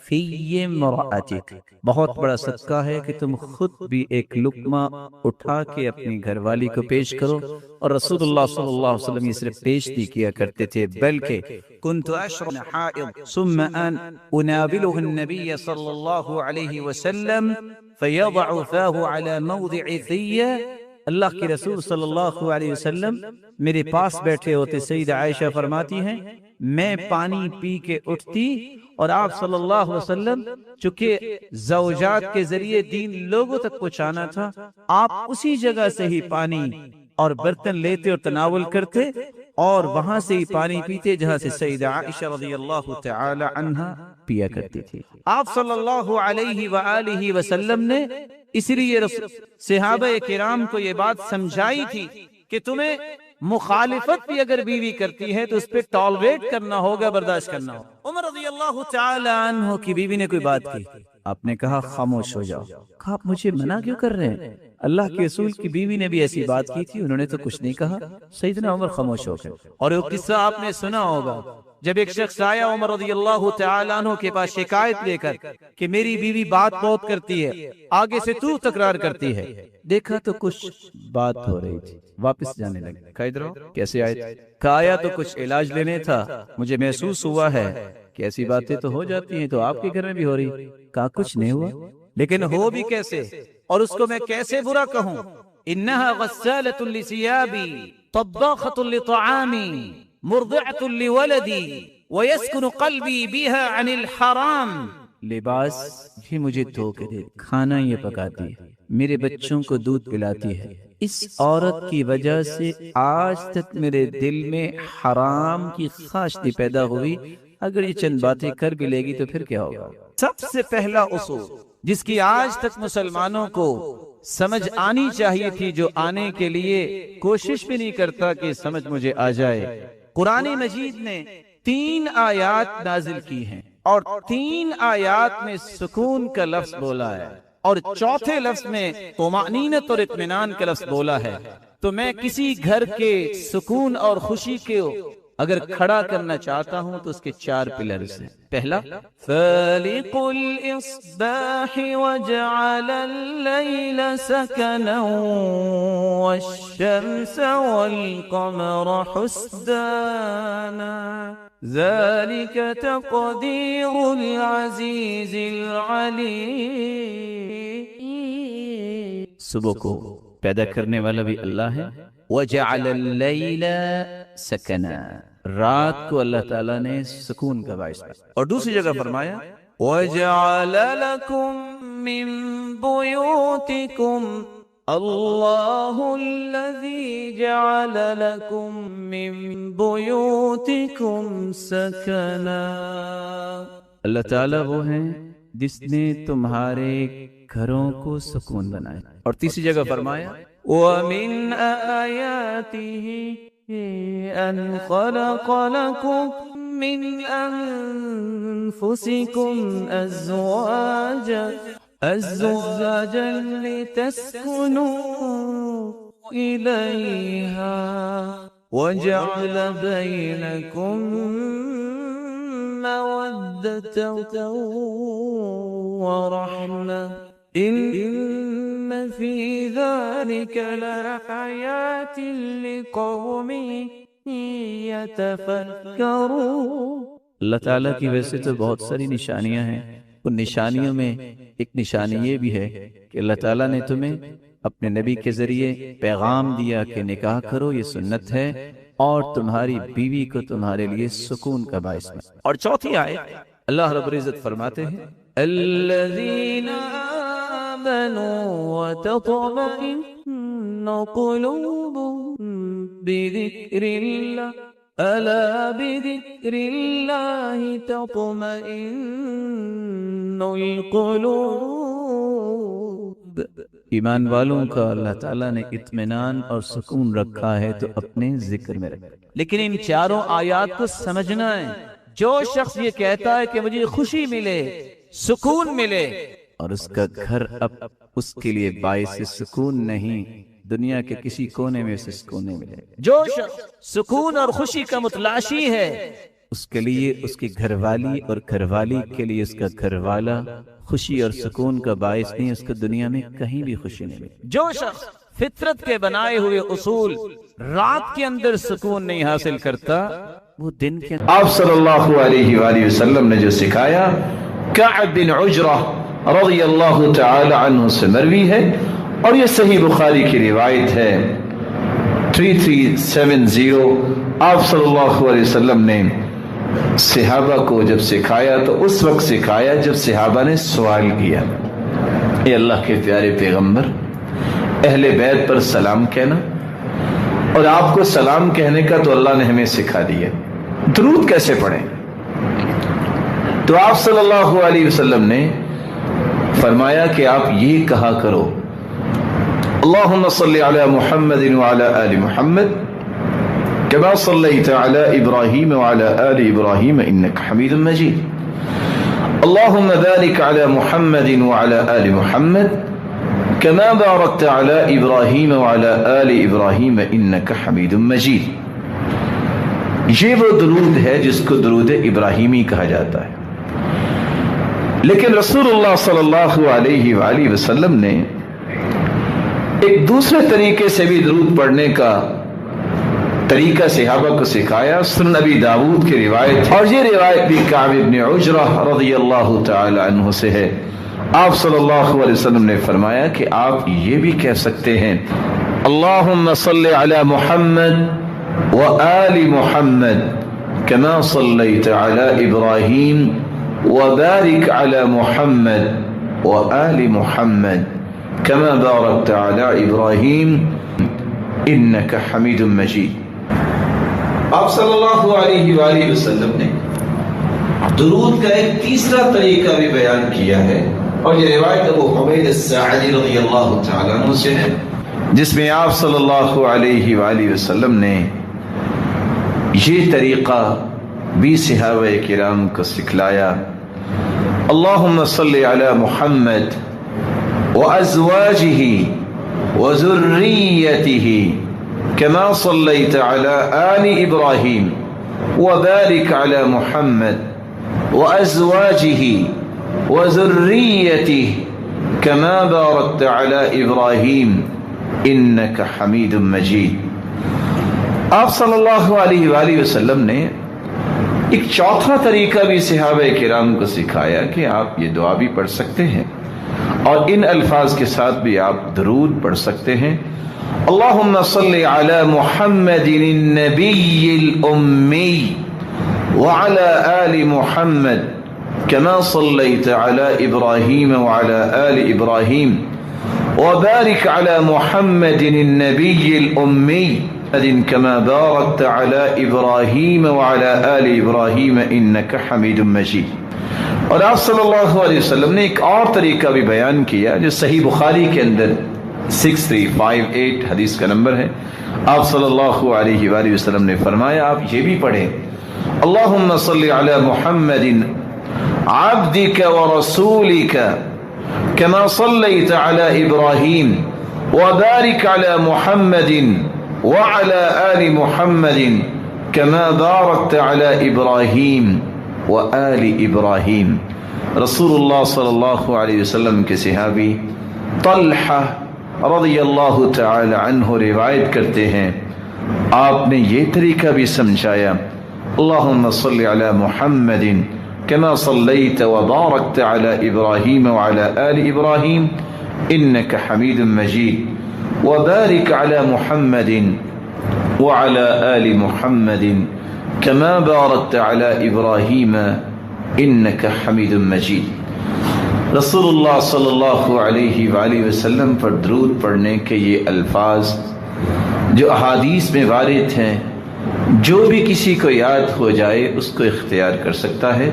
فی امرأتک، بہت بڑا صدقہ ہے کہ تم خود بھی ایک لقمہ اٹھا کے اپنی گھر والی کو پیش کرو۔ اور رسول اللہ صلی اللہ علیہ وسلم یہ صرف پیش نہیں کیا کرتے تھے بلکہ کنت اشرب حائض ثم ان انابله النبی صلی اللہ علیہ وسلم فیضع فاہ علی موضع فیہ، اللہ کے رسول صلی اللہ علیہ وسلم میرے پاس بیٹھے ہوتے، سیدہ عائشہ فرماتی ہیں میں پانی پی کے اٹھتی اور آپ صلی اللہ علیہ وسلم چونکہ زوجات کے ذریعے دین لوگوں تک پہنچانا تھا، آپ اسی جگہ سے ہی پانی اور برتن لیتے اور تناول کرتے اور وہاں سے ہی پانی پیتے جہاں سے سیدہ عائشہ رضی اللہ تعالی عنہا پیا کرتی تھی۔ آپ صلی اللہ علیہ وآلہ وسلم نے اس لیے صحابہ کرام کو یہ بات سمجھائی تھی کہ تمہیں مخالفت بھی اگر بیوی کرتی ہے تو اس پہ ٹالریٹ کرنا ہوگا، برداشت کرنا ہوگا۔ عمر رضی اللہ تعالی عنہ کی بیوی نے کوئی بات کی، آپ نے کہا خاموش ہو جاؤ۔ کہا آپ مجھے منع کیوں کر رہے ہیں؟ اللہ کے رسول کی بیوی نے بھی ایسی بات کی تھی، انہوں نے تو کچھ نہیں کہا۔ سیدنا عمر خاموش ہو گئے۔ اور وہ قصہ آپ نے سنا ہوگا جب ایک شخص آیا عمر رضی اللہ تعالی عنہ کے پاس شکایت لے کر کہ میری بیوی بات بہت کرتی ہے، آگے سے تو تکرار کرتی ہے، دیکھا تو کچھ بات ہو رہی تھی، واپس جانے لگے۔ کہا ادھر آؤ، کیسے آئے؟ کہا آیا تو کچھ علاج لینے تھا، مجھے محسوس ہوا ہے کہ ایسی باتیں تو ہو جاتی ہیں، تو آپ کے گھر میں بھی ہو رہی۔ کہا کچھ نہیں ہوا، لیکن ہو بھی کیسے اور اس کو میں کیسے برا کہوں؟ انہا غسالۃ لثیابی طباخۃ لطعامی مرضعۃ لولدی ویسکن قلبی بها عن الحرام، لباس یہ مجھے دھو کے دے، کھانا یہ پکاتی ہے، میرے بچوں کو دودھ پلاتی ہے، اس عورت کی وجہ سے آج تک میرے دل میں حرام کی خواہش نہیں پیدا ہوئی، اگر یہ چند باتیں کر بھی لے گی تو پھر کیا ہوگا؟ سب سے پہلا اصول جس کی آج تک مسلمانوں کو سمجھ آنی چاہیے تھی، جو آنے کے لیے کوشش بھی نہیں کرتا کہ سمجھ مجھے آ جائے، قرآن مجید نے 3 آیات نازل کی ہیں اور 3 آیات میں سکون کا لفظ بولا ہے اور چوتھے لفظ میں طمأنینت اور اطمینان کا لفظ بولا ہے۔ تو میں کسی گھر کے سکون اور خوشی کو اگر کھڑا کرنا چاہتا ہوں تو اس کے 4 پلرز ہیں۔ پہلا فالق الاصباح وجعل الليل سكنا والشمس والقمر حسبانا ذلك تقدير العزيز العليم، صبح کو پیدا کرنے والا بھی اللہ ہے، وجعل اللیل سکنا، رات کو اللہ تعالیٰ نے سکون کا باعث کیا، اور دوسری جگہ فرمایا وجعل لکم من بیوتکم اللہ الذی جعل لکم من بیوتکم سکنا، اللہ تعالیٰ وہ ہیں جس نے تمہارے گھروں کو سکون بنایا، اور تیسری جگہ فرمایا وَمِنْ آيَاتِهِ أَنْ خَلَقَ لَكُم مِّنْ أَنفُسِكُمْ أَزْوَاجًا لِتَسْكُنُوا إِلَيْهَا وَجَعَلَ بَيْنَكُم مَّوَدَّةً وَرَحْمَةً إن في ذلك لآيات لقوم يتفكرون۔ اللہ تعالیٰ کی ویسے تو بہت ساری نشانیاں ہیں، ان نشانیوں میں ایک نشانی یہ بھی ہے کہ اللہ تعالیٰ نے تمہیں اپنے نبی کے ذریعے پیغام دیا کہ نکاح کرو، یہ سنت ہے، اور تمہاری بیوی کو تمہارے لیے سکون کا باعث ہے۔ اور چوتھی آیت اللہ رب العزت فرماتے ہیں الذین آمنوا وتطمئن قلوبهم بذکر اللہ الا بذکر اللہ تطمئن القلوب۔ ایمان والوں کا اللہ تعالیٰ نے اطمینان اور سکون رکھا ہے تو اپنے ذکر میں رکھا۔ لیکن ان چاروں آیات کو سمجھنا ہے۔ جو شخص یہ کہتا ہے کہ مجھے خوشی ملے، سکون ملے، اور اس کا گھر اب اس کے لیے باعث سکون نہیں، دنیا کے کسی کونے میں اسے سکون نہیں ملے۔ جو شخص سکون اور خوشی کا متلاشی ہے، اس کے لیے اس کی گھر والی اور گھر والی کے لیے اس کا گھر والا خوشی اور سکون کا باعث نہیں، اس کو دنیا میں کہیں بھی خوشی نہیں ملے۔ جو شخص فطرت کے بنائے ہوئے اصول رات کے اندر سکون نہیں حاصل کرتا، وہ دن کے اندر۔ آپ صلی اللہ علیہ وآلہ وسلم نے جو سکھایا، کعب بن عجرہ رضی اللہ تعالی عنہ سے مروی ہے، اور یہ صحیح بخاری کی روایت ہے 3370۔ آپ صلی اللہ علیہ وسلم نے صحابہ کو جب سکھایا تو اس وقت سکھایا جب صحابہ نے سوال کیا، اے اللہ کے پیارے پیغمبر، اہل بیت پر سلام کہنا، اور آپ کو سلام کہنے کا تو اللہ نے ہمیں سکھا دیا، درود کیسے پڑھیں؟ تو آپ صلی اللہ علیہ وسلم نے فرمایا کہ آپ یہ کہا کرو، اللہم صلی علی محمد وعلی آل محمد كما صليت على إبراهيم وعلى آل إبراهيم إنك حميد مجيد اللهم بارك على محمد وعلى آل محمد كما باركت على إبراهيم وعلى آل إبراهيم إنك حميد مجيد۔ یہ وہ درود ہے جس کو درود ابراہیمی کہا جاتا ہے، لیکن رسول اللہ صلی اللہ علیہ وآلہ وسلم نے ایک دوسرے طریقے سے بھی درود پڑھنے کا طریقہ صحابہ کو سکھایا۔ سنن نبی داؤد کی روایت، اور یہ روایت بھی کعب بن عجرہ رضی اللہ تعالی عنہ سے ہے۔ آپ صلی اللہ علیہ وسلم نے فرمایا کہ آپ یہ بھی کہہ سکتے ہیں، اللہم صلی علی محمد وآل محمد كما صلیت علی ابراہیم وبارک علی محمد وآل محمد كما باركت على ابراہیم انک حمید مجید۔ آپ صلی اللہ علیہ وآلہ وسلم نے درود کا ایک تیسرا طریقہ بھی بیان کیا ہے، اور یہ روایت ابو حمید الساعدی رضی اللہ تعالیٰ عنہ سے ہے، جس میں آپ صلی اللہ علیہ وآلہ وسلم نے یہ طریقہ بھی صحابہ کرام کو سکھلایا، اللہم صلی علی محمد وازواجہ وذریتہ كما صليت على آل إبراهيم وبارك على محمد وأزواجه وذريته كما باركت على إبراهيم إنك حميد مجيد۔ آپ صلی اللہ علیہ وآلہ وسلم نے ایک چوتھا طریقہ بھی صحابہ کرام کو سکھایا کہ آپ یہ دعا بھی پڑھ سکتے ہیں، اور ان الفاظ کے ساتھ بھی آپ درود پڑھ سکتے ہیں، اللہم صلی علی محمد النبی الأمی وعلى آل محمد كما صلیت علی ابراہیم وعلى آل ابراہیم وبارک علی محمد النبی الأمی كما باركت على ابراہیم وعلى آل ابراہیم انک حمید مجید۔ اور آپ صلی اللہ علیہ وسلم نے ایک اور طریقہ بھی بیان کیا جو صحیح بخاری کے اندر 6358 حدیث کا نمبر ہے۔ آپ صلی اللہ علیہ وآلہ وسلم نے فرمایا آپ یہ بھی پڑھیں، اللہم صلی علی محمد عبدک ورسولک كما صلیت علی ابراہیم وبارک علی محمد وعلى آل محمد كما باركت على ابراہیم وآل ابراہیم۔ رسول اللہ صلی اللہ علیہ وسلم کے صحابی طلحہ رضی اللہ تعالی عنہ روایت کرتے ہیں، آپ نے یہ طریقہ بھی سمجھایا، اللہم صلی علی محمد كما صليت وباركت على إبراهيم وعلى آل إبراهيم إنك حميد مجيد وبارك على محمد وعلى آل محمد كما باركت على إبراهيم إنك حميد مجيد۔ رسول اللہ صلی اللہ علیہ وآلہ وسلم پر درود پڑھنے کے یہ الفاظ جو احادیث میں وارد ہیں، جو بھی کسی کو یاد ہو جائے اس کو اختیار کر سکتا ہے،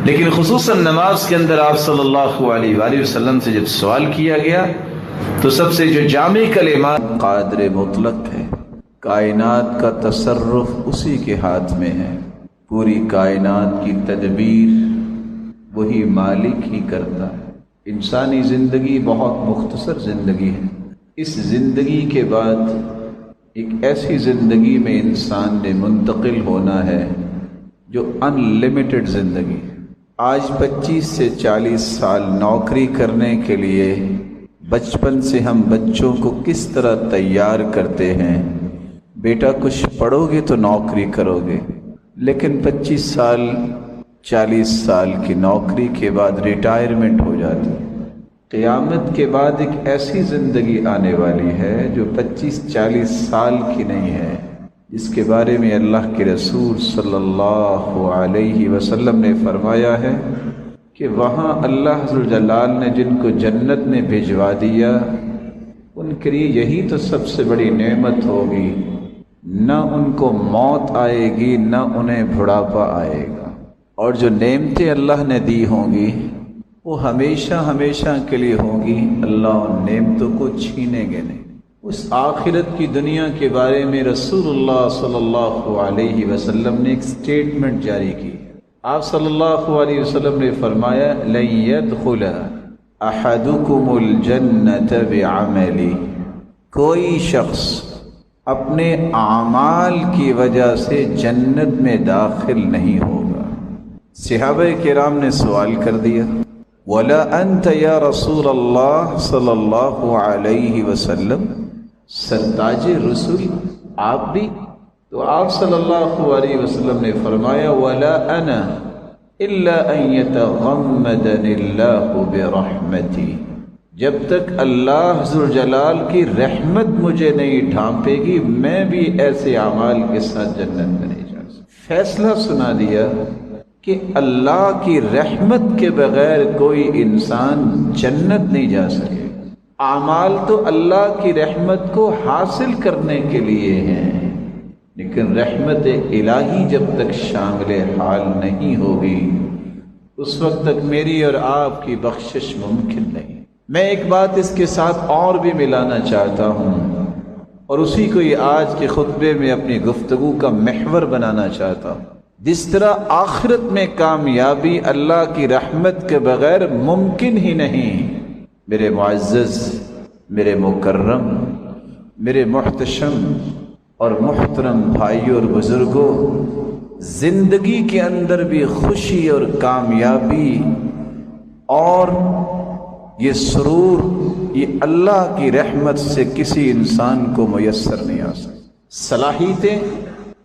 لیکن خصوصاً نماز کے اندر آپ صلی اللہ علیہ وآلہ وسلم سے جب سوال کیا گیا تو سب سے جو جامع کلمات قادر مطلق ہے، کائنات کا تصرف اسی کے ہاتھ میں ہے، پوری کائنات کی تدبیر وہی مالک ہی کرتا ہے۔ انسانی زندگی بہت مختصر زندگی ہے، اس زندگی کے بعد ایک ایسی زندگی میں انسان نے منتقل ہونا ہے جو ان لمیٹڈ زندگی ہے۔ آج 25 سے 40 سال نوکری کرنے کے لیے بچپن سے ہم بچوں کو کس طرح تیار کرتے ہیں، بیٹا کچھ پڑھو گے تو نوکری کرو گے، لیکن 25 سال 40 سال کی نوکری کے بعد ریٹائرمنٹ ہو جاتی ہے۔ قیامت کے بعد ایک ایسی زندگی آنے والی ہے جو 25-40 سال کی نہیں ہے، جس کے بارے میں اللہ کے رسول صلی اللہ علیہ وسلم نے فرمایا ہے کہ وہاں اللہ ذوالجلال نے جن کو جنت میں بھجوا دیا ان کے لیے یہی تو سب سے بڑی نعمت ہوگی، نہ ان کو موت آئے گی نہ انہیں بڑھاپا آئے گا، اور جو نعمتیں اللہ نے دی ہوں گی وہ ہمیشہ ہمیشہ کے لیے ہوں گی، اللہ ان نعمتوں کو چھینیں گے نہیں۔ اس آخرت کی دنیا کے بارے میں رسول اللہ صلی اللہ علیہ وسلم نے ایک سٹیٹمنٹ جاری کی۔ آپ صلی اللہ علیہ وسلم نے فرمایا لن يدخل احدکم الجنۃ بعملی، کوئی شخص اپنے اعمال کی وجہ سے جنت میں داخل نہیں ہوگا۔ صحابہ کرام نے سوال کر دیا ولا انت یا رسول اللہ صلی اللہ علیہ وسلم، سرتاج رسول آپ بھی؟ تو آپ صلی اللہ علیہ وسلم نے فرمایا ولا انا الا ان يتغمدني اللہ برحمتی، جب تک اللہ ذوالجلال کی رحمت مجھے نہیں ڈھانپے گی میں بھی ایسے اعمال کے ساتھ جنت میں نہیں جا سکتا۔ فیصلہ سنا دیا کہ اللہ کی رحمت کے بغیر کوئی انسان جنت نہیں جا سکے۔ اعمال تو اللہ کی رحمت کو حاصل کرنے کے لیے ہیں، لیکن رحمت الہی جب تک شامل حال نہیں ہوگی اس وقت تک میری اور آپ کی بخشش ممکن نہیں۔ میں ایک بات اس کے ساتھ اور بھی ملانا چاہتا ہوں اور اسی کو یہ آج کے خطبے میں اپنی گفتگو کا محور بنانا چاہتا ہوں۔ جس طرح آخرت میں کامیابی اللہ کی رحمت کے بغیر ممکن ہی نہیں، میرے معزز، میرے مکرم، میرے محتشم اور محترم بھائیوں اور بزرگوں، زندگی کے اندر بھی خوشی اور کامیابی اور یہ سرور یہ اللہ کی رحمت سے کسی انسان کو میسر نہیں آ سکتا۔ صلاحیتیں،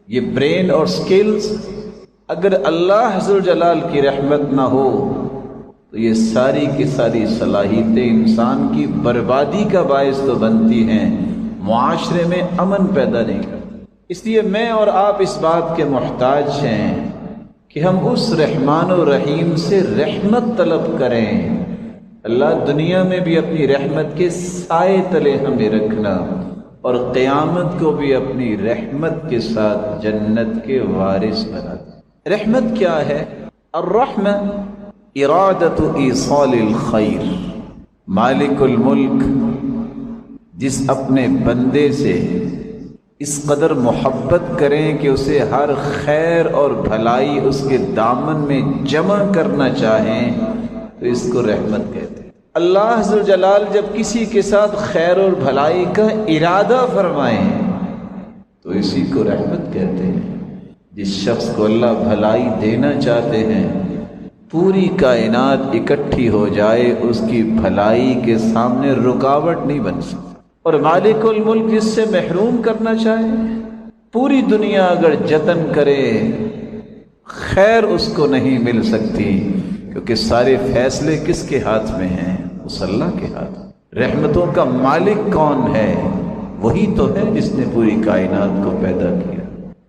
یہ برین اور سکلز، اگر اللہ ذوالجلال کی رحمت نہ ہو تو یہ ساری کی ساری صلاحیتیں انسان کی بربادی کا باعث تو بنتی ہیں، معاشرے میں امن پیدا نہیں کرتی۔ اس لیے میں اور آپ اس بات کے محتاج ہیں کہ ہم اس رحمان و رحیم سے رحمت طلب کریں۔ اللہ دنیا میں بھی اپنی رحمت کے سائے تلے ہمیں رکھنا اور قیامت کو بھی اپنی رحمت کے ساتھ جنت کے وارث بنا دے۔ رحمت کیا ہے؟ الرحمہ ارادت ایصال الخیر، مالک الملک جس اپنے بندے سے اس قدر محبت کریں کہ اسے ہر خیر اور بھلائی اس کے دامن میں جمع کرنا چاہیں تو اس کو رحمت کہتے ہیں۔ اللہ ذوالجلال جب کسی کے ساتھ خیر اور بھلائی کا ارادہ فرمائیں تو اسی کو رحمت کہتے ہیں۔ جس شخص کو اللہ بھلائی دینا چاہتے ہیں پوری کائنات اکٹھی ہو جائے اس کی بھلائی کے سامنے رکاوٹ نہیں بن سکتی، اور مالک الملک جس سے محروم کرنا چاہے پوری دنیا اگر جتن کرے خیر اس کو نہیں مل سکتی، کیونکہ سارے فیصلے کس کے ہاتھ میں ہیں؟ اس اللہ کے ہاتھ۔ رحمتوں کا مالک کون ہے؟ وہی تو ہے جس نے پوری کائنات کو پیدا کیا۔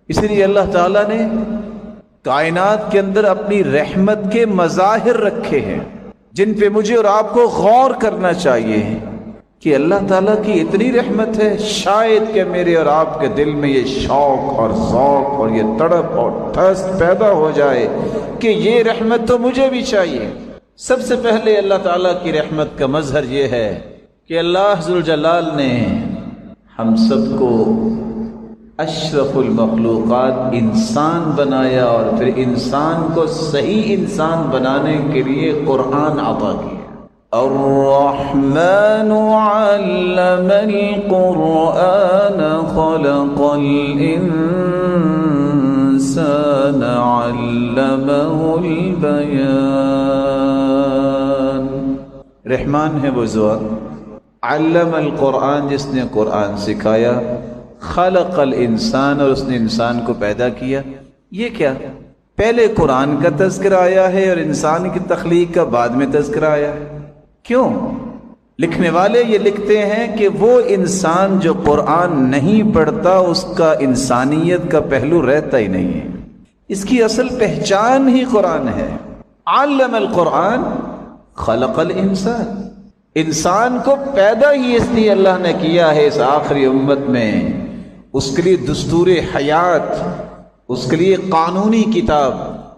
اس لیے اللہ تعالیٰ نے کائنات کے اندر اپنی رحمت کے مظاہر رکھے ہیں جن پہ مجھے اور آپ کو غور کرنا چاہیے کہ اللہ تعالیٰ کی اتنی رحمت ہے، شاید کہ میرے اور آپ کے دل میں یہ شوق اور ذوق اور یہ تڑپ اور ٹھس پیدا ہو جائے کہ یہ رحمت تو مجھے بھی چاہیے۔ سب سے پہلے اللہ تعالیٰ کی رحمت کا مظہر یہ ہے کہ اللہ ذوالجلال نے ہم سب کو اشرف المخلوقات انسان بنایا، اور پھر انسان کو صحیح انسان بنانے کے لیے قرآن عطا کیا۔ الرحمن علم القرآن خلق الانسان علمه البیان۔ رحمان ہے وہ ذات، علم القرآن جس نے قرآن سکھایا، خلق الانسان اور اس نے انسان کو پیدا کیا۔ یہ کیا؟ پہلے قرآن کا تذکرہ آیا ہے اور انسان کی تخلیق کا بعد میں تذکرہ آیا ہے۔ کیوں؟ لکھنے والے یہ لکھتے ہیں کہ وہ انسان جو قرآن نہیں پڑھتا اس کا انسانیت کا پہلو رہتا ہی نہیں ہے، اس کی اصل پہچان ہی قرآن ہے۔ علم القرآن خلق الانسان، انسان کو پیدا ہی اس لیے اللہ نے کیا ہے اس آخری امت میں، اس کے لیے دستور حیات، اس کے لیے قانونی کتاب،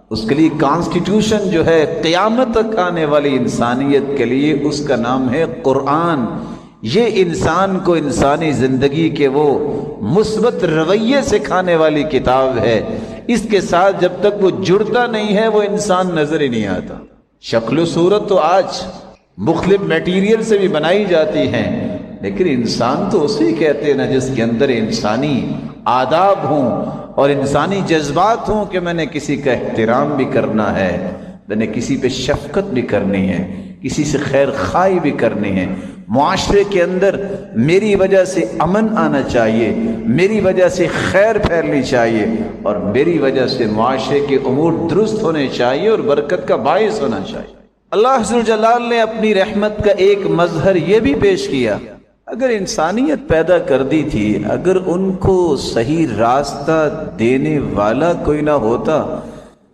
اس کے لیے کانسٹیٹیوشن جو ہے قیامت تک آنے والی انسانیت کے لیے، اس کا نام ہے قرآن۔ یہ انسان کو انسانی زندگی کے وہ مثبت رویے سکھانے والی کتاب ہے۔ اس کے ساتھ جب تک وہ جڑتا نہیں ہے وہ انسان نظر ہی نہیں آتا۔ شکل و صورت تو آج مختلف میٹیریل سے بھی بنائی جاتی ہیں، لیکن انسان تو اسے کہتے ہیں نا جس کے اندر انسانی آداب ہوں اور انسانی جذبات ہوں کہ میں نے کسی کا احترام بھی کرنا ہے، میں نے کسی پہ شفقت بھی کرنی ہے، کسی سے خیر خواہی بھی کرنی ہے، معاشرے کے اندر میری وجہ سے امن آنا چاہیے، میری وجہ سے خیر پھیلنی چاہیے، اور میری وجہ سے معاشرے کے امور درست ہونے چاہیے اور برکت کا باعث ہونا چاہیے۔ اللہ ذوالجلال نے اپنی رحمت کا ایک مظہر یہ بھی پیش کیا، اگر انسانیت پیدا کر دی تھی، اگر ان کو صحیح راستہ دینے والا کوئی نہ ہوتا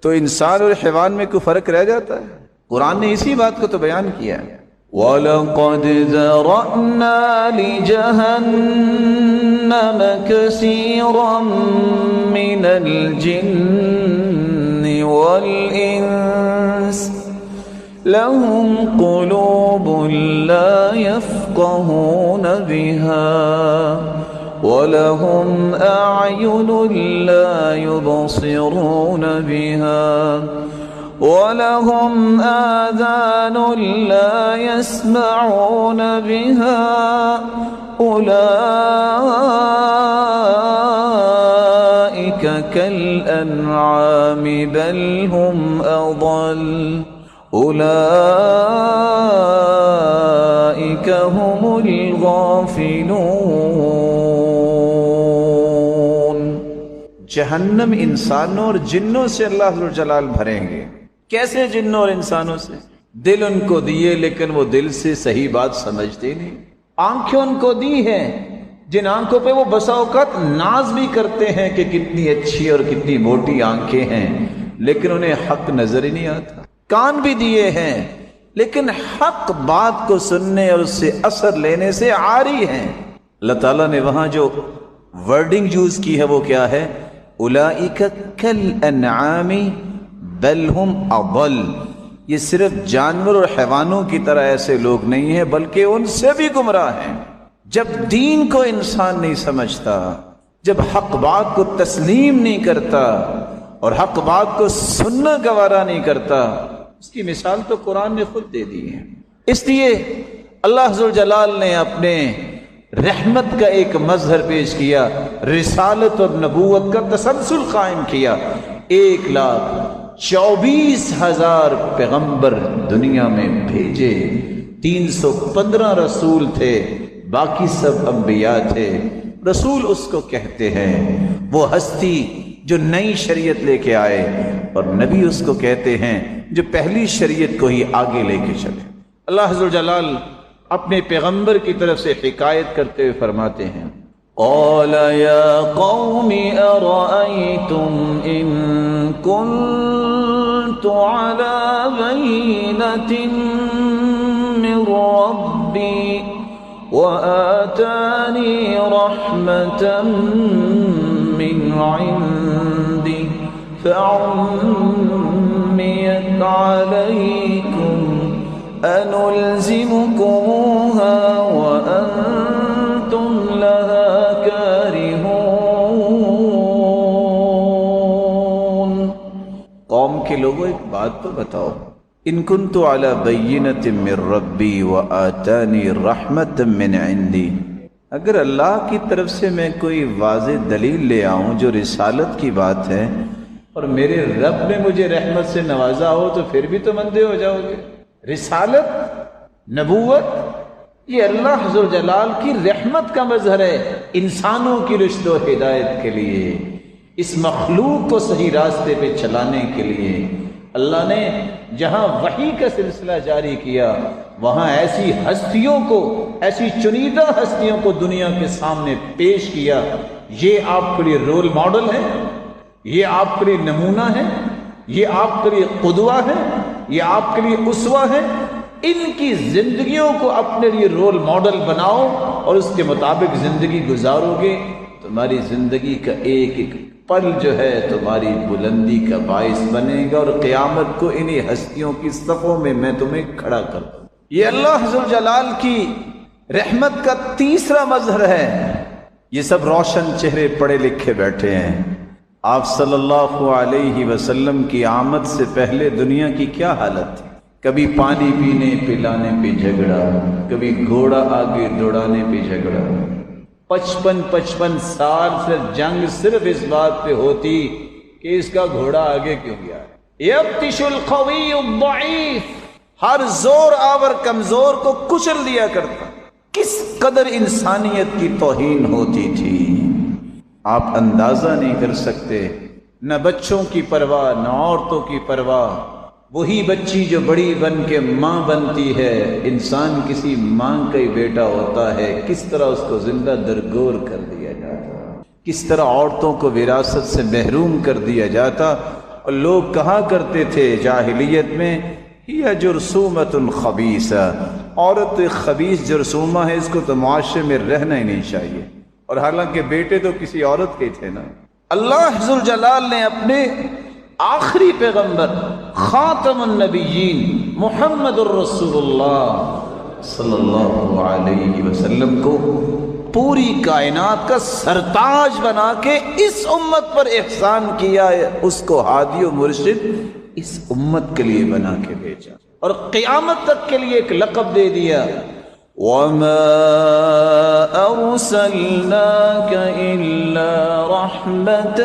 تو انسان اور حیوان میں کوئی فرق رہ جاتا ہے؟ قرآن نے اسی بات کو تو بیان کیا ہے۔ وَلَقَدْ ذَرَأْنَا لِجَهَنَّمَ كَثِيرًا مِّنَ الْجِنِّ وَالْإِنسِ لهم قلوب لا يفقهون بها ولهم أعين لا يبصرون بها ولهم آذان لا يسمعون بها أولئك كالأنعام بل هم أضل اولئک هم الغافلون۔ جہنم انسانوں اور جنوں سے اللہ ذوالجلال بھریں گے۔ کیسے جنوں اور انسانوں سے؟ دل ان کو دیے لیکن وہ دل سے صحیح بات سمجھتے نہیں۔ آنکھیں ان کو دی ہیں جن آنکھوں پہ وہ بسا اوقات ناز بھی کرتے ہیں کہ کتنی اچھی اور کتنی موٹی آنکھیں ہیں، لیکن انہیں حق نظر ہی نہیں آتا۔ کان بھی دیے ہیں لیکن حق بات کو سننے اور اس سے اثر لینے سے عاری ہیں۔ اللہ تعالیٰ نے وہاں جو ورڈنگ یوز کی ہے وہ کیا ہے؟ اولئک کالانعام بل هم اضل۔ یہ صرف جانور اور حیوانوں کی طرح ایسے لوگ نہیں ہیں بلکہ ان سے بھی گمراہ ہیں۔ جب دین کو انسان نہیں سمجھتا، جب حق بات کو تسلیم نہیں کرتا اور حق بات کو سننا گوارا نہیں کرتا، اس کی مثال تو قرآن نے خود دے دی ہے۔ اس لیے اللہ ذوالجلال نے اپنے رحمت کا ایک مظہر پیش کیا، رسالت اور نبوت کا تسلسل قائم کیا۔ 1,24,000 پیغمبر دنیا میں بھیجے، 315 رسول تھے، باقی سب انبیاء تھے۔ رسول اس کو کہتے ہیں، وہ ہستی جو نئی شریعت لے کے آئے، اور نبی اس کو کہتے ہیں جو پہلی شریعت کو ہی آگے لے کے چلے۔ اللہ عز و جلال اپنے پیغمبر کی طرف سے حکایت کرتے ہوئے فرماتے ہیں، قال یا قوم ارأیتم ان كنت على بینۃ من ربی وآتانی رحمة من عنده فعميت عليكم أنلزمكموها وأنتم لها كارهون۔ قوم کے لوگوں ایک بات تو بتاؤ، ان كنت على بينة من ربي وآتاني رحمة من عندي، اگر اللہ کی طرف سے میں کوئی واضح دلیل لے آؤں جو رسالت کی بات ہے، اور میرے رب نے مجھے رحمت سے نوازا ہو، تو پھر بھی تو مندے ہو جاؤ گے۔ رسالت، نبوت، یہ اللہ عز و جلال کی رحمت کا مظہر ہے انسانوں کی رشد و ہدایت کے لیے، اس مخلوق کو صحیح راستے پہ چلانے کے لیے۔ اللہ نے جہاں وحی کا سلسلہ جاری کیا، وہاں ایسی ہستیوں کو، ایسی چنیدہ ہستیوں کو دنیا کے سامنے پیش کیا۔ یہ آپ کے لیے رول ماڈل ہے، یہ آپ کے لیے نمونہ ہے، یہ آپ کے لیے قدوہ ہے، یہ آپ کے لیے اسوہ ہے۔ ان کی زندگیوں کو اپنے لیے رول ماڈل بناؤ اور اس کے مطابق زندگی گزارو گے، تمہاری زندگی کا ایک ایک پل جو ہے تمہاری بلندی کا باعث بنے گا، اور قیامت کو انہی ہستیوں کی صفوں میں میں تمہیں کھڑا کر دوں۔ یہ اللہ عز و جلال کی رحمت کا تیسرا مظہر ہے۔ یہ سب روشن چہرے پڑھے لکھے بیٹھے ہیں۔ آپ صلی اللہ علیہ وسلم کی آمد سے پہلے دنیا کی کیا حالت تھی؟ کبھی پانی پینے پلانے پہ جھگڑا، کبھی گھوڑا آگے دوڑانے پہ جھگڑا۔ 55 سال سے جنگ صرف اس بات پہ ہوتی کہ اس کا گھوڑا آگے کیوں گیا۔ یبطش القوی الضعیف، ہر زور آور کمزور کو کچل دیا کرتا۔ کس قدر انسانیت کی توہین ہوتی تھی آپ اندازہ نہیں کر سکتے۔ نہ بچوں کی پرواہ، نہ عورتوں کی پرواہ۔ وہی بچی جو بڑی بن کے ماں بنتی ہے، انسان کسی ماں کا ہی بیٹا ہوتا ہے، کس طرح اس کو زندہ درگور کر دیا جاتا، کس طرح عورتوں کو وراثت سے محروم کر دیا جاتا۔ اور لوگ کہا کرتے تھے جاہلیت میں، یہ جرثومۃ خبیثہ، عورت ایک خبیث جرثومہ ہے، اس کو تو معاشرے میں رہنا ہی نہیں چاہیے۔ اور حالانکہ بیٹے تو کسی عورت کے تھے نا۔ اللہ عز و جلال نے اپنے آخری پیغمبر خاتم النبیین محمد الرسول اللہ صلی اللہ علیہ وسلم کو پوری کائنات کا سرتاج بنا کے اس امت پر احسان کیا ہے، اس کو ہادی و مرشد اس امت کے لیے بنا کے بھیجا، اور قیامت تک کے لیے ایک لقب دے دیا، وَمَا أَرْسَلْنَاكَ إِلَّا رَحْمَةً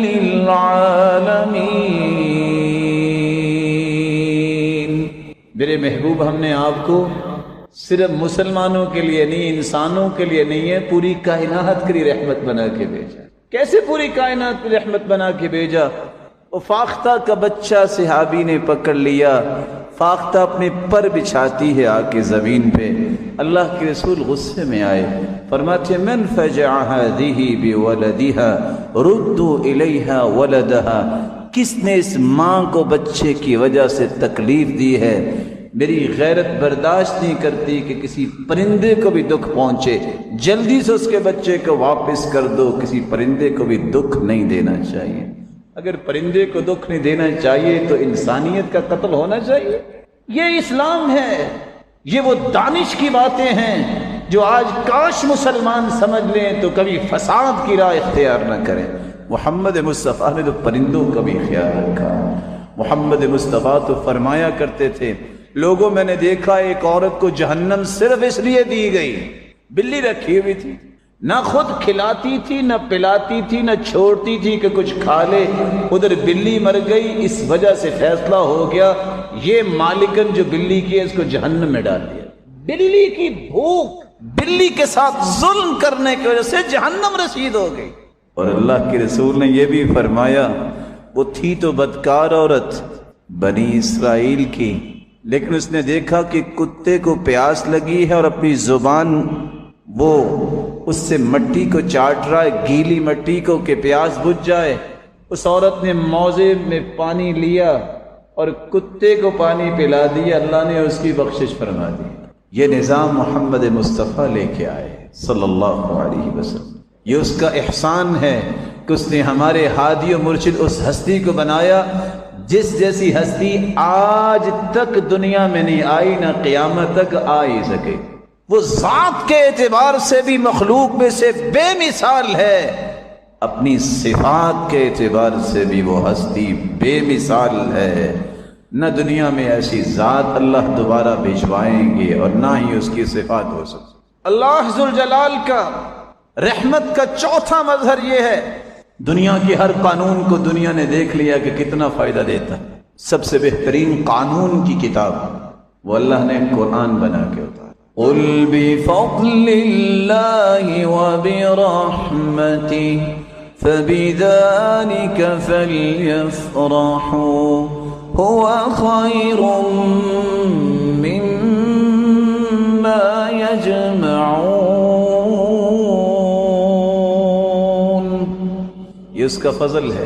لِّلْعَالَمِينَ۔ میرے محبوب، ہم نے آپ کو صرف مسلمانوں کے لیے نہیں، انسانوں کے لیے نہیں ہے، پوری کائنات کے لیے رحمت بنا کے بھیجا۔ کیسے پوری کائنات کی رحمت بنا کے بھیجا؟ وہ فاختہ کا بچہ صحابی نے پکڑ لیا، فاختہ اپنے پر بچھاتی ہے آ کے زمین پہ، اللہ کے رسول غصے میں آئے، فرماتے من فجع هذه بولدها ردوا الیہا ولدها، کس نے اس ماں کو بچے کی وجہ سے تکلیف دی ہے؟ میری غیرت برداشت نہیں کرتی کہ کسی پرندے کو بھی دکھ پہنچے، جلدی سے اس کے بچے کو واپس کر دو، کسی پرندے کو بھی دکھ نہیں دینا چاہیے۔ اگر پرندے کو دکھ نہیں دینا چاہیے تو انسانیت کا قتل ہونا چاہیے۔ یہ اسلام ہے، یہ وہ دانش کی باتیں ہیں جو آج کاش مسلمان سمجھ لیں تو کبھی فساد کی راہ اختیار نہ کریں۔ محمد مصطفیٰ نے تو پرندوں کا بھی خیال رکھا۔ محمد مصطفیٰ تو فرمایا کرتے تھے، لوگوں میں نے دیکھا ایک عورت کو جہنم صرف اس لیے دی گئی، بلی رکھی ہوئی تھی، نہ خود کھلاتی تھی، نہ پلاتی تھی، نہ چھوڑتی تھی کہ کچھ کھا لے، ادھر بلی مر گئی، اس وجہ سے فیصلہ ہو گیا یہ مالکن جو بلی کی ہے اس کو جہنم میں ڈال دیا۔ بلی کی بھوک، بلی کے ساتھ ظلم کرنے کی وجہ سے جہنم رسید ہو گئی۔ اور اللہ کے رسول نے یہ بھی فرمایا وہ تھی تو بدکار عورت بنی اسرائیل کی، لیکن اس نے دیکھا کہ کتے کو پیاس لگی ہے اور اپنی زبان وہ اس سے مٹی کو چاٹ رہا ہے، گیلی مٹی کو، کہ پیاس بجھ جائے۔ اس عورت نے موزے میں پانی لیا اور کتے کو پانی پلا دیا، اللہ نے اس کی بخشش فرما دی۔ یہ نظام محمد مصطفیٰ لے کے آئے صلی اللہ علیہ وسلم۔ یہ اس کا احسان ہے کہ اس نے ہمارے ہادی و مرشد اس ہستی کو بنایا جس جیسی ہستی آج تک دنیا میں نہیں آئی، نہ قیامت تک آ ہی سکے۔ وہ ذات کے اعتبار سے بھی مخلوق میں سے بے مثال ہے، اپنی صفات کے اعتبار سے بھی وہ ہستی بے مثال ہے۔ نہ دنیا میں ایسی ذات اللہ دوبارہ بھجوائیں گے اور نہ ہی اس کی صفات ہو سکتی۔ اللہ ذوالجلال کا رحمت کا چوتھا مظہر یہ ہے، دنیا کے ہر قانون کو دنیا نے دیکھ لیا کہ کتنا فائدہ دیتا ہے۔ سب سے بہترین قانون کی کتاب وہ اللہ نے قرآن بنا کے اتارا۔ قُلْ بِفَضْلِ اللَّهِ وَبِرَحْمَتِهِ فَبِذَلِكَ فَلْيَفْرَحُوا هُوَ خَيْرٌ مِّمَّا يَجْمَعُونَ۔ یہ اس کا فضل ہے،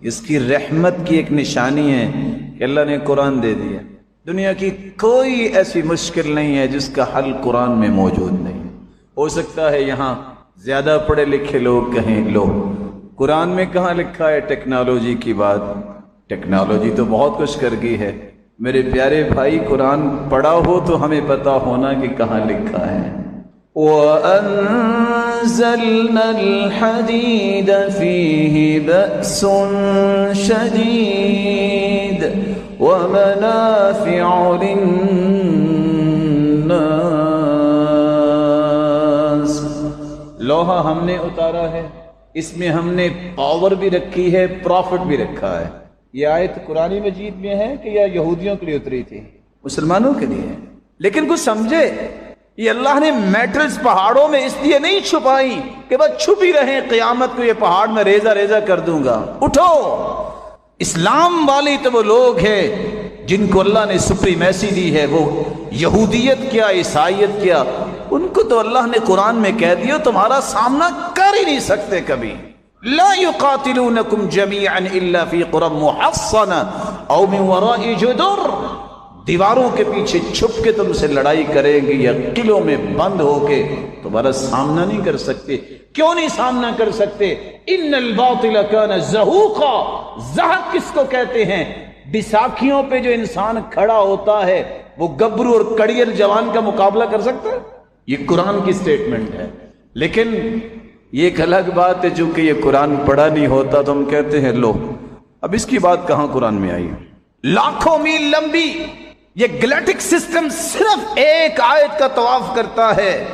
اس کی رحمت کی ایک نشانی ہے کہ اللہ نے قرآن دے دیا۔ دنیا کی کوئی ایسی مشکل نہیں ہے جس کا حل قرآن میں موجود نہیں۔ ہو سکتا ہے یہاں زیادہ پڑھے لکھے لوگ کہیں لو قرآن میں کہاں لکھا ہے ٹیکنالوجی کی بات؟ ٹیکنالوجی تو بہت کچھ کر گئی ہے۔ میرے پیارے بھائی، قرآن پڑھا ہو تو ہمیں پتہ ہونا کہ کہاں لکھا ہے۔ وَأَنزَلْنَا الْحَدِيدَ فِيهِ بَأْسٌ شَدِيدٌ وَمَنَافِعُ لِلنَّاسِ۔ لوہا ہم نے اتارا ہے، اس میں ہم نے پاور بھی رکھی ہے، پروفٹ بھی رکھا ہے۔ یہ آیت قرآن مجید میں ہے کہ یا یہودیوں کے لیے اتری تھی؟ مسلمانوں کے لیے ہے۔ لیکن کچھ سمجھے، یہ اللہ نے میٹلز پہاڑوں میں اس لیے نہیں چھپائی کہ بس چھپ ہی رہیں، قیامت کو یہ پہاڑ میں ریزہ ریزہ کر دوں گا۔ اٹھو، اسلام والی تو وہ لوگ ہیں جن کو اللہ نے سپریمیسی دی ہے، وہ یہودیت کیا، عیسائیت کیا، ان کو تو اللہ نے قرآن میں کہہ دیا تمہارا سامنا کر ہی نہیں سکتے کبھی۔ لا يقاتلونكم جميعا الا في قرى محصنة او من وراء جدر، دیواروں کے پیچھے چھپ کے تم سے لڑائی کریں گے یا قلعوں میں بند ہو کے تمہارا سامنا نہیں کر سکتے۔ کیوں نہیں سامنا کر سکتے؟ ان الباطل كان زہوقا۔ زہق کس کو کہتے ہیں؟ بیساکھیوں پہ جو انسان کھڑا ہوتا ہے وہ گبرو اور کڑیل جوان کا مقابلہ کر سکتا ہے؟ یہ قرآن کی سٹیٹمنٹ ہے۔ لیکن یہ ایک الگ بات ہے، چونکہ یہ قرآن پڑھا نہیں ہوتا تو ہم کہتے ہیں لو اب اس کی بات کہاں قرآن میں آئی؟ لاکھوں میل لمبی یہ گلیٹک سسٹم صرف ایک آیت کا طواف کرتا ہے،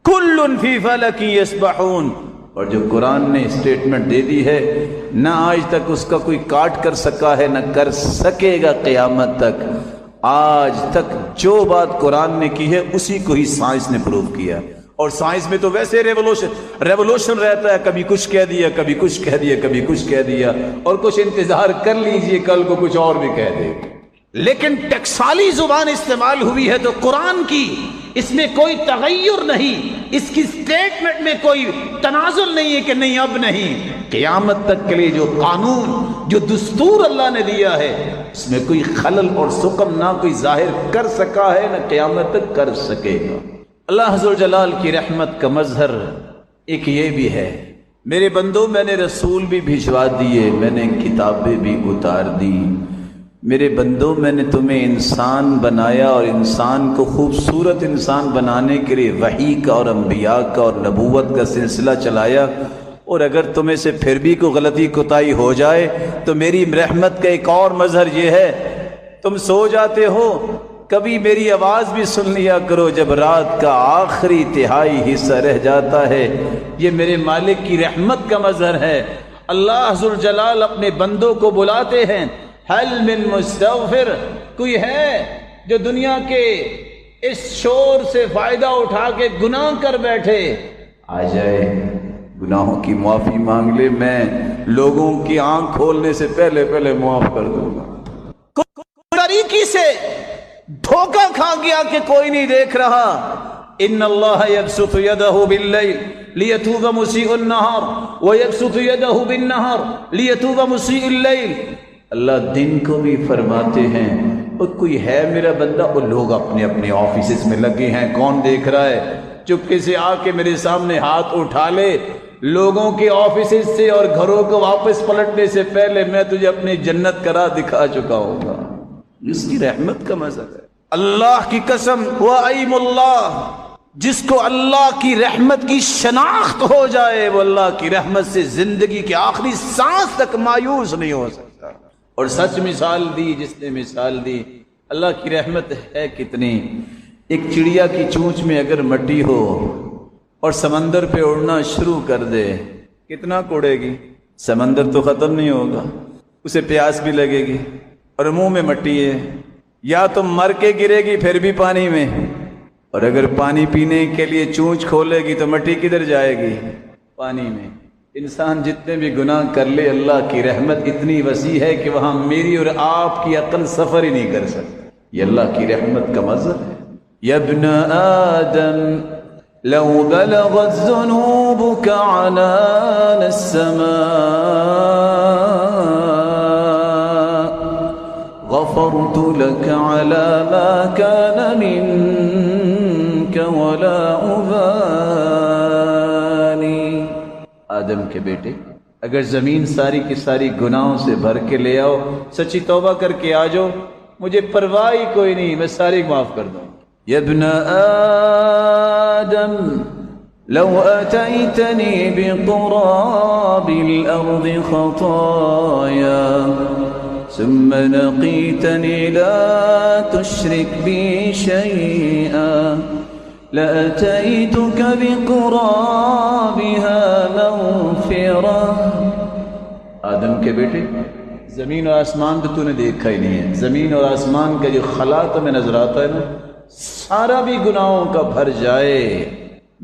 کل فی فلک یسبحون۔ اور جو قرآن نے اسٹیٹمنٹ دے دی ہے، نہ آج تک اس کا کوئی کاٹ کر سکا ہے، نہ کر سکے گا قیامت تک۔ آج تک جو بات قرآن نے کی ہے اسی کو ہی سائنس نے پروو کیا، اور سائنس میں تو ویسے ریولوشن رہتا ہے، کبھی کچھ کہہ دیا، کبھی کچھ کہہ دیا، کبھی کچھ کہہ دیا، اور کچھ انتظار کر لیجئے کل کو کچھ اور بھی کہہ دے۔ لیکن ٹکسالی زبان استعمال ہوئی ہے تو قرآن کی، اس میں کوئی تغیر نہیں، اس کی سٹیٹمنٹ میں کوئی تنازل نہیں ہے کہ نہیں اب نہیں۔ قیامت تک کے لیے جو قانون، جو دستور اللہ نے دیا ہے، اس میں کوئی خلل اور سقم نہ کوئی ظاہر کر سکا ہے، نہ قیامت تک کر سکے گا۔ اللہ ذوالجلال کی رحمت کا مظہر ایک یہ بھی ہے، میرے بندوں میں نے رسول بھی بھجوا دیے، میں نے کتابیں بھی اتار دی، میرے بندوں میں نے تمہیں انسان بنایا اور انسان کو خوبصورت انسان بنانے کے لیے وحی کا اور انبیاء کا اور نبوت کا سلسلہ چلایا، اور اگر تمہیں سے پھر بھی کوئی غلطی کوتاہی ہو جائے تو میری رحمت کا ایک اور مظہر یہ ہے، تم سو جاتے ہو کبھی میری آواز بھی سن لیا کرو جب رات کا آخری تہائی حصہ رہ جاتا ہے، یہ میرے مالک کی رحمت کا مظہر ہے۔ اللہ ذوالجلال اپنے بندوں کو بلاتے ہیں، حل من مستغفر، کوئی ہے جو دنیا کے اس شور سے فائدہ اٹھا کے گناہ کر بیٹھے؟ آ جائے، گناہوں کی معافی مانگ لے، میں لوگوں کی آنکھ کھولنے سے پہلے پہلے معاف کر دوں گا۔ طریقے سے دھوکہ کھا گیا کہ کوئی نہیں دیکھ رہا، ان اللہ یبسط یدہ باللیل لیتوب مسیء النہار ویبسط یدہ بالنہار لیتوب مسیء اللیل۔ اللہ دن کو بھی فرماتے ہیں اور کوئی ہے میرا بندہ، اور لوگ اپنے اپنے آفیسز میں لگے ہیں، کون دیکھ رہا ہے؟ چپکے سے آ کے میرے سامنے ہاتھ اٹھا لے، لوگوں کے آفیسز سے اور گھروں کو واپس پلٹنے سے پہلے میں تجھے اپنی جنت کرا دکھا چکا ہوں گا۔ اس کی رحمت کا مزہ ہے۔ اللہ کی قسم، وَأَيْمُ اللَّهِ، جس کو اللہ کی رحمت کی شناخت ہو جائے وہ اللہ کی رحمت سے زندگی کے آخری سانس تک مایوس نہیں ہو سکتا۔ اور سچ مثال دی جس نے مثال دی، اللہ کی رحمت ہے کتنی۔ ایک چڑیا کی چونچ میں اگر مٹی ہو اور سمندر پہ اڑنا شروع کر دے، کتنا کوڑے گی؟ سمندر تو ختم نہیں ہوگا، اسے پیاس بھی لگے گی اور منہ میں مٹی ہے، یا تو مر کے گرے گی پھر بھی پانی میں، اور اگر پانی پینے کے لیے چونچ کھولے گی تو مٹی کدھر جائے گی؟ پانی میں۔ انسان جتنے بھی گناہ کر لے، اللہ کی رحمت اتنی وسیع ہے کہ وہاں میری اور آپ کی عقل سفر ہی نہیں کر سکتی۔ یہ اللہ کی رحمت کا منظر ہے۔ یا ابن آدم لو بلغت ذنوبك عنان السماء غفرت لك على ما كان منك ولا أبالي۔ آدم کے بیٹے، اگر زمین ساری کی ساری گناہوں سے بھر کے لے آؤ، سچی توبہ کر کے آ جاؤ، مجھے پرواہ ہی کوئی نہیں، میں ساری معاف کر دوں۔ یا ابن آدم لو أتيتني بقراب الأرض خطايا ثم لقيتني لا تشرك بي شيئا لأتيتك بقرابها مغفرة۔ آدم کے بیٹے، زمین اور آسمان تو نے دیکھا ہی نہیں ہے، زمین اور آسمان کا جو خلا تمہیں نظر آتا ہے نا، سارا بھی گناہوں کا بھر جائے،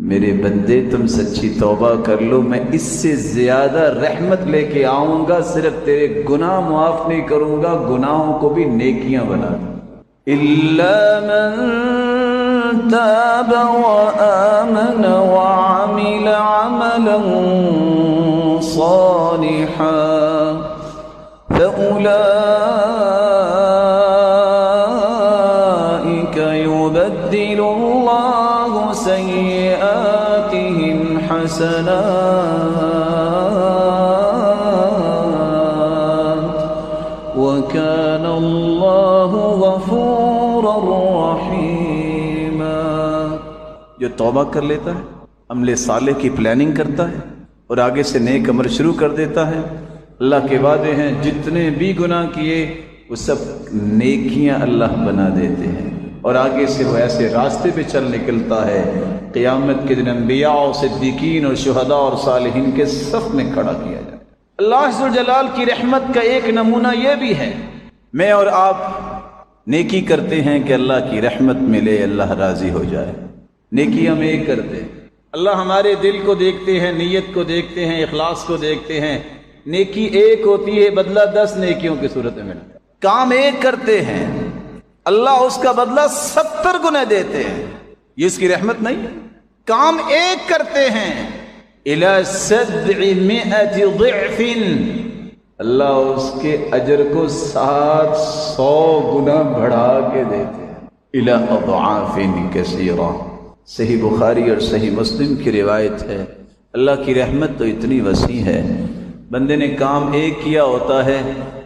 میرے بندے تم سچی توبہ کر لو، میں اس سے زیادہ رحمت لے کے آؤں گا، صرف تیرے گناہ معاف نہیں کروں گا، گناہوں کو بھی نیکیاں بنا دوں۔ إِلَّا مَن تَابَ وَآمَنَ وَعَمِلَ عَمَلًا صَالِحًا فَأُولَٰئِكَ يُبَدِّلُ اللَّهُ سَيِّئَاتِهِمْ حَسَنَاتٍ وَكَانَ اللَّهُ غَفُورًا رَحِيمًا۔ جو توبہ کر لیتا ہے، عمل صالح کی پلاننگ کرتا ہے اور آگے سے نیک عمل شروع کر دیتا ہے، اللہ کے وعدے ہیں جتنے بھی گناہ کیے وہ سب نیکیاں اللہ بنا دیتے ہیں، اور آگے سے وہ ایسے راستے پہ چل نکلتا ہے، قیامت کے دن انبیاء اور صدیقین اور شہداء اور صالحین کے صف میں کھڑا کیا جائے۔ اللہ عز و جلال کی رحمت کا ایک نمونہ یہ بھی ہے، میں اور آپ نیکی کرتے ہیں کہ اللہ کی رحمت ملے، اللہ راضی ہو جائے، نیکی ہم ایک کرتے ہیں، اللہ ہمارے دل کو دیکھتے ہیں، نیت کو دیکھتے ہیں، اخلاص کو دیکھتے ہیں، نیکی ایک ہوتی ہے، بدلہ 10 نیکیوں کی صورت میں ملتا ہے۔ کام ایک کرتے ہیں، اللہ اس کا بدلہ 70 گنے دیتے ہیں، یہ اس کی رحمت نہیں ہے؟ کام ایک کرتے ہیں، إِلَى 700 ضِعْفٍ، اللہ اس کے اجر کو 700 گنا بڑھا کے دیتے ہیں، إِلَى أَضْعَافٍ كَثِيرًا۔ صحیح بخاری اور صحیح مسلم کی روایت ہے، اللہ کی رحمت تو اتنی وسیع ہے، بندے نے کام ایک کیا ہوتا ہے،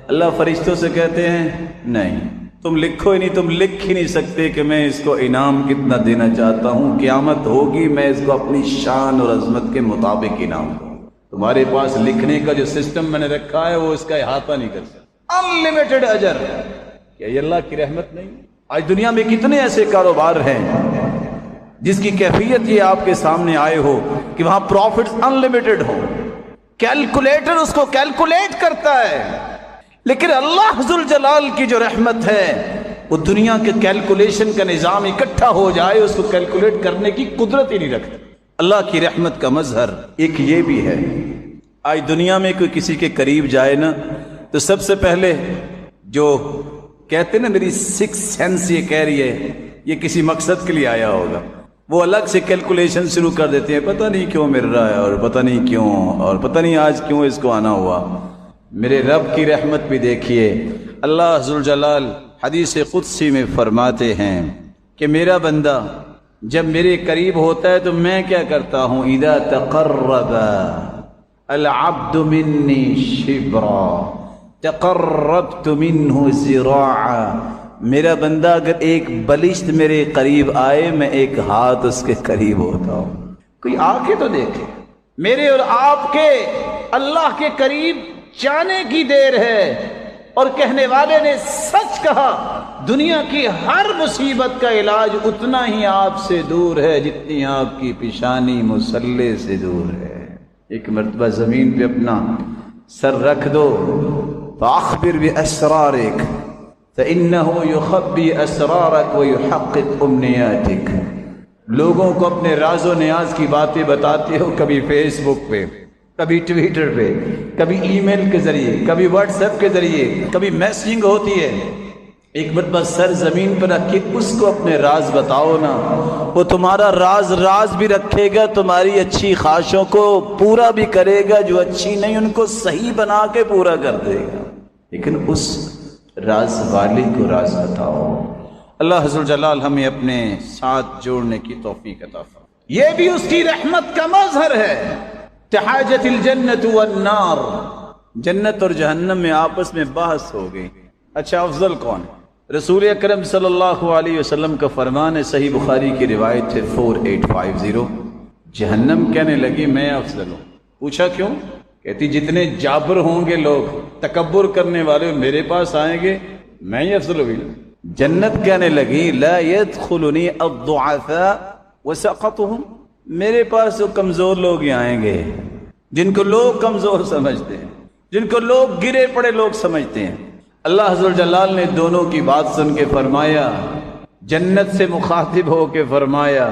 اللہ فرشتوں سے کہتے ہیں نہیں تم لکھو ہی نہیں، تم لکھ ہی نہیں سکتے کہ میں اس کو انعام کتنا دینا چاہتا ہوں، قیامت ہوگی میں اس کو اپنی شان اور عظمت کے مطابق انعام دوں۔ تمہارے پاس لکھنے کا جو سسٹم میں نے رکھا ہے وہ اس کا احاطہ نہیں کر سکتا، انلمیٹڈ اجر۔ کیا یہ اللہ کی رحمت نہیں؟ آج دنیا میں کتنے ایسے کاروبار ہیں جس کی کیفیت یہ آپ کے سامنے آئے ہو کہ وہاں پروفٹس انلمیٹڈ ہو، کیلکولیٹر اس کو کیلکولیٹ کرتا ہے، لیکن اللہ ذوالجلال کی جو رحمت ہے وہ دنیا کے کیلکولیشن کا نظام اکٹھا ہو جائے اس کو کیلکولیٹ کرنے کی قدرت ہی نہیں رکھتا۔ اللہ کی رحمت کا مظہر ایک یہ بھی ہے، آج دنیا میں کوئی کسی کے قریب جائے نا تو سب سے پہلے جو کہتے نا میری سکس سینس یہ کہہ رہی ہے یہ کسی مقصد کے لیے آیا ہوگا، وہ الگ سے کیلکولیشن شروع کر دیتے ہیں، پتہ نہیں کیوں مل رہا ہے اور پتہ نہیں کیوں اور پتہ نہیں آج کیوں اس کو آنا ہوا۔ میرے رب کی رحمت بھی دیکھیے، اللہ ذوالجلال حدیث قدسی میں فرماتے ہیں کہ میرا بندہ جب میرے قریب ہوتا ہے تو میں کیا کرتا ہوں، اذا تقرب العبد منی شبرا تقربت منہ ذراعا، میرا بندہ اگر ایک بلشت میرے قریب آئے میں ایک ہاتھ اس کے قریب ہوتا ہوں۔ کوئی آ کے تو دیکھے، میرے اور آپ کے اللہ کے قریب جانے کی دیر ہے، اور کہنے والے نے سچ کہا، دنیا کی ہر مصیبت کا علاج اتنا ہی آپ سے دور ہے جتنی آپ کی پیشانی مصلے سے دور ہے۔ ایک مرتبہ زمین پہ اپنا سر رکھ دو، فاخبر باسرارک فانه یخبی اسرارک ویحقق امنیاتک، لوگوں کو اپنے راز و نیاز کی باتیں بتاتے ہو، کبھی فیس بک پہ، کبھی ٹویٹر پہ، کبھی ای میل کے ذریعے، کبھی واٹس ایپ کے ذریعے، کبھی میسنگ ہوتی ہے، ایک مرتبہ سر زمین پر رکھ کے اس کو اپنے راز بتاؤ نا، وہ تمہارا راز بھی رکھے گا، تمہاری اچھی خواہشوں کو پورا بھی کرے گا، جو اچھی نہیں ان کو صحیح بنا کے پورا کر دے گا، لیکن اس راز والے کو راز بتاؤ۔ اللہ عز و جلال ہمیں اپنے ساتھ جوڑنے کی توفیق عطا فرمائے۔ یہ بھی اس کی رحمت کا مظہر ہے، تحاجت الجنت والنار، جنت اور جہنم میں آپس میں بحث ہو گئی، اچھا افضل کون ہے؟ رسول اکرم صلی اللہ علیہ وسلم کا فرمان ہے، صحیح بخاری کی روایت ہے 4850، جہنم کہنے لگی میں افضل ہوں۔ پوچھا کیوں؟ کہتی جتنے جابر ہوں گے لوگ، تکبر کرنے والے میرے پاس آئیں گے، میں ہی افضل ہوگی۔ جنت کہنے لگی لا يدخلنی الضعفاء وسقطهم، میرے پاس وہ کمزور لوگ ہی آئیں گے جن کو لوگ کمزور سمجھتے ہیں، جن کو لوگ گرے پڑے لوگ سمجھتے ہیں۔ اللہ عز و جلال نے دونوں کی بات سن کے فرمایا، جنت سے مخاطب ہو کے فرمایا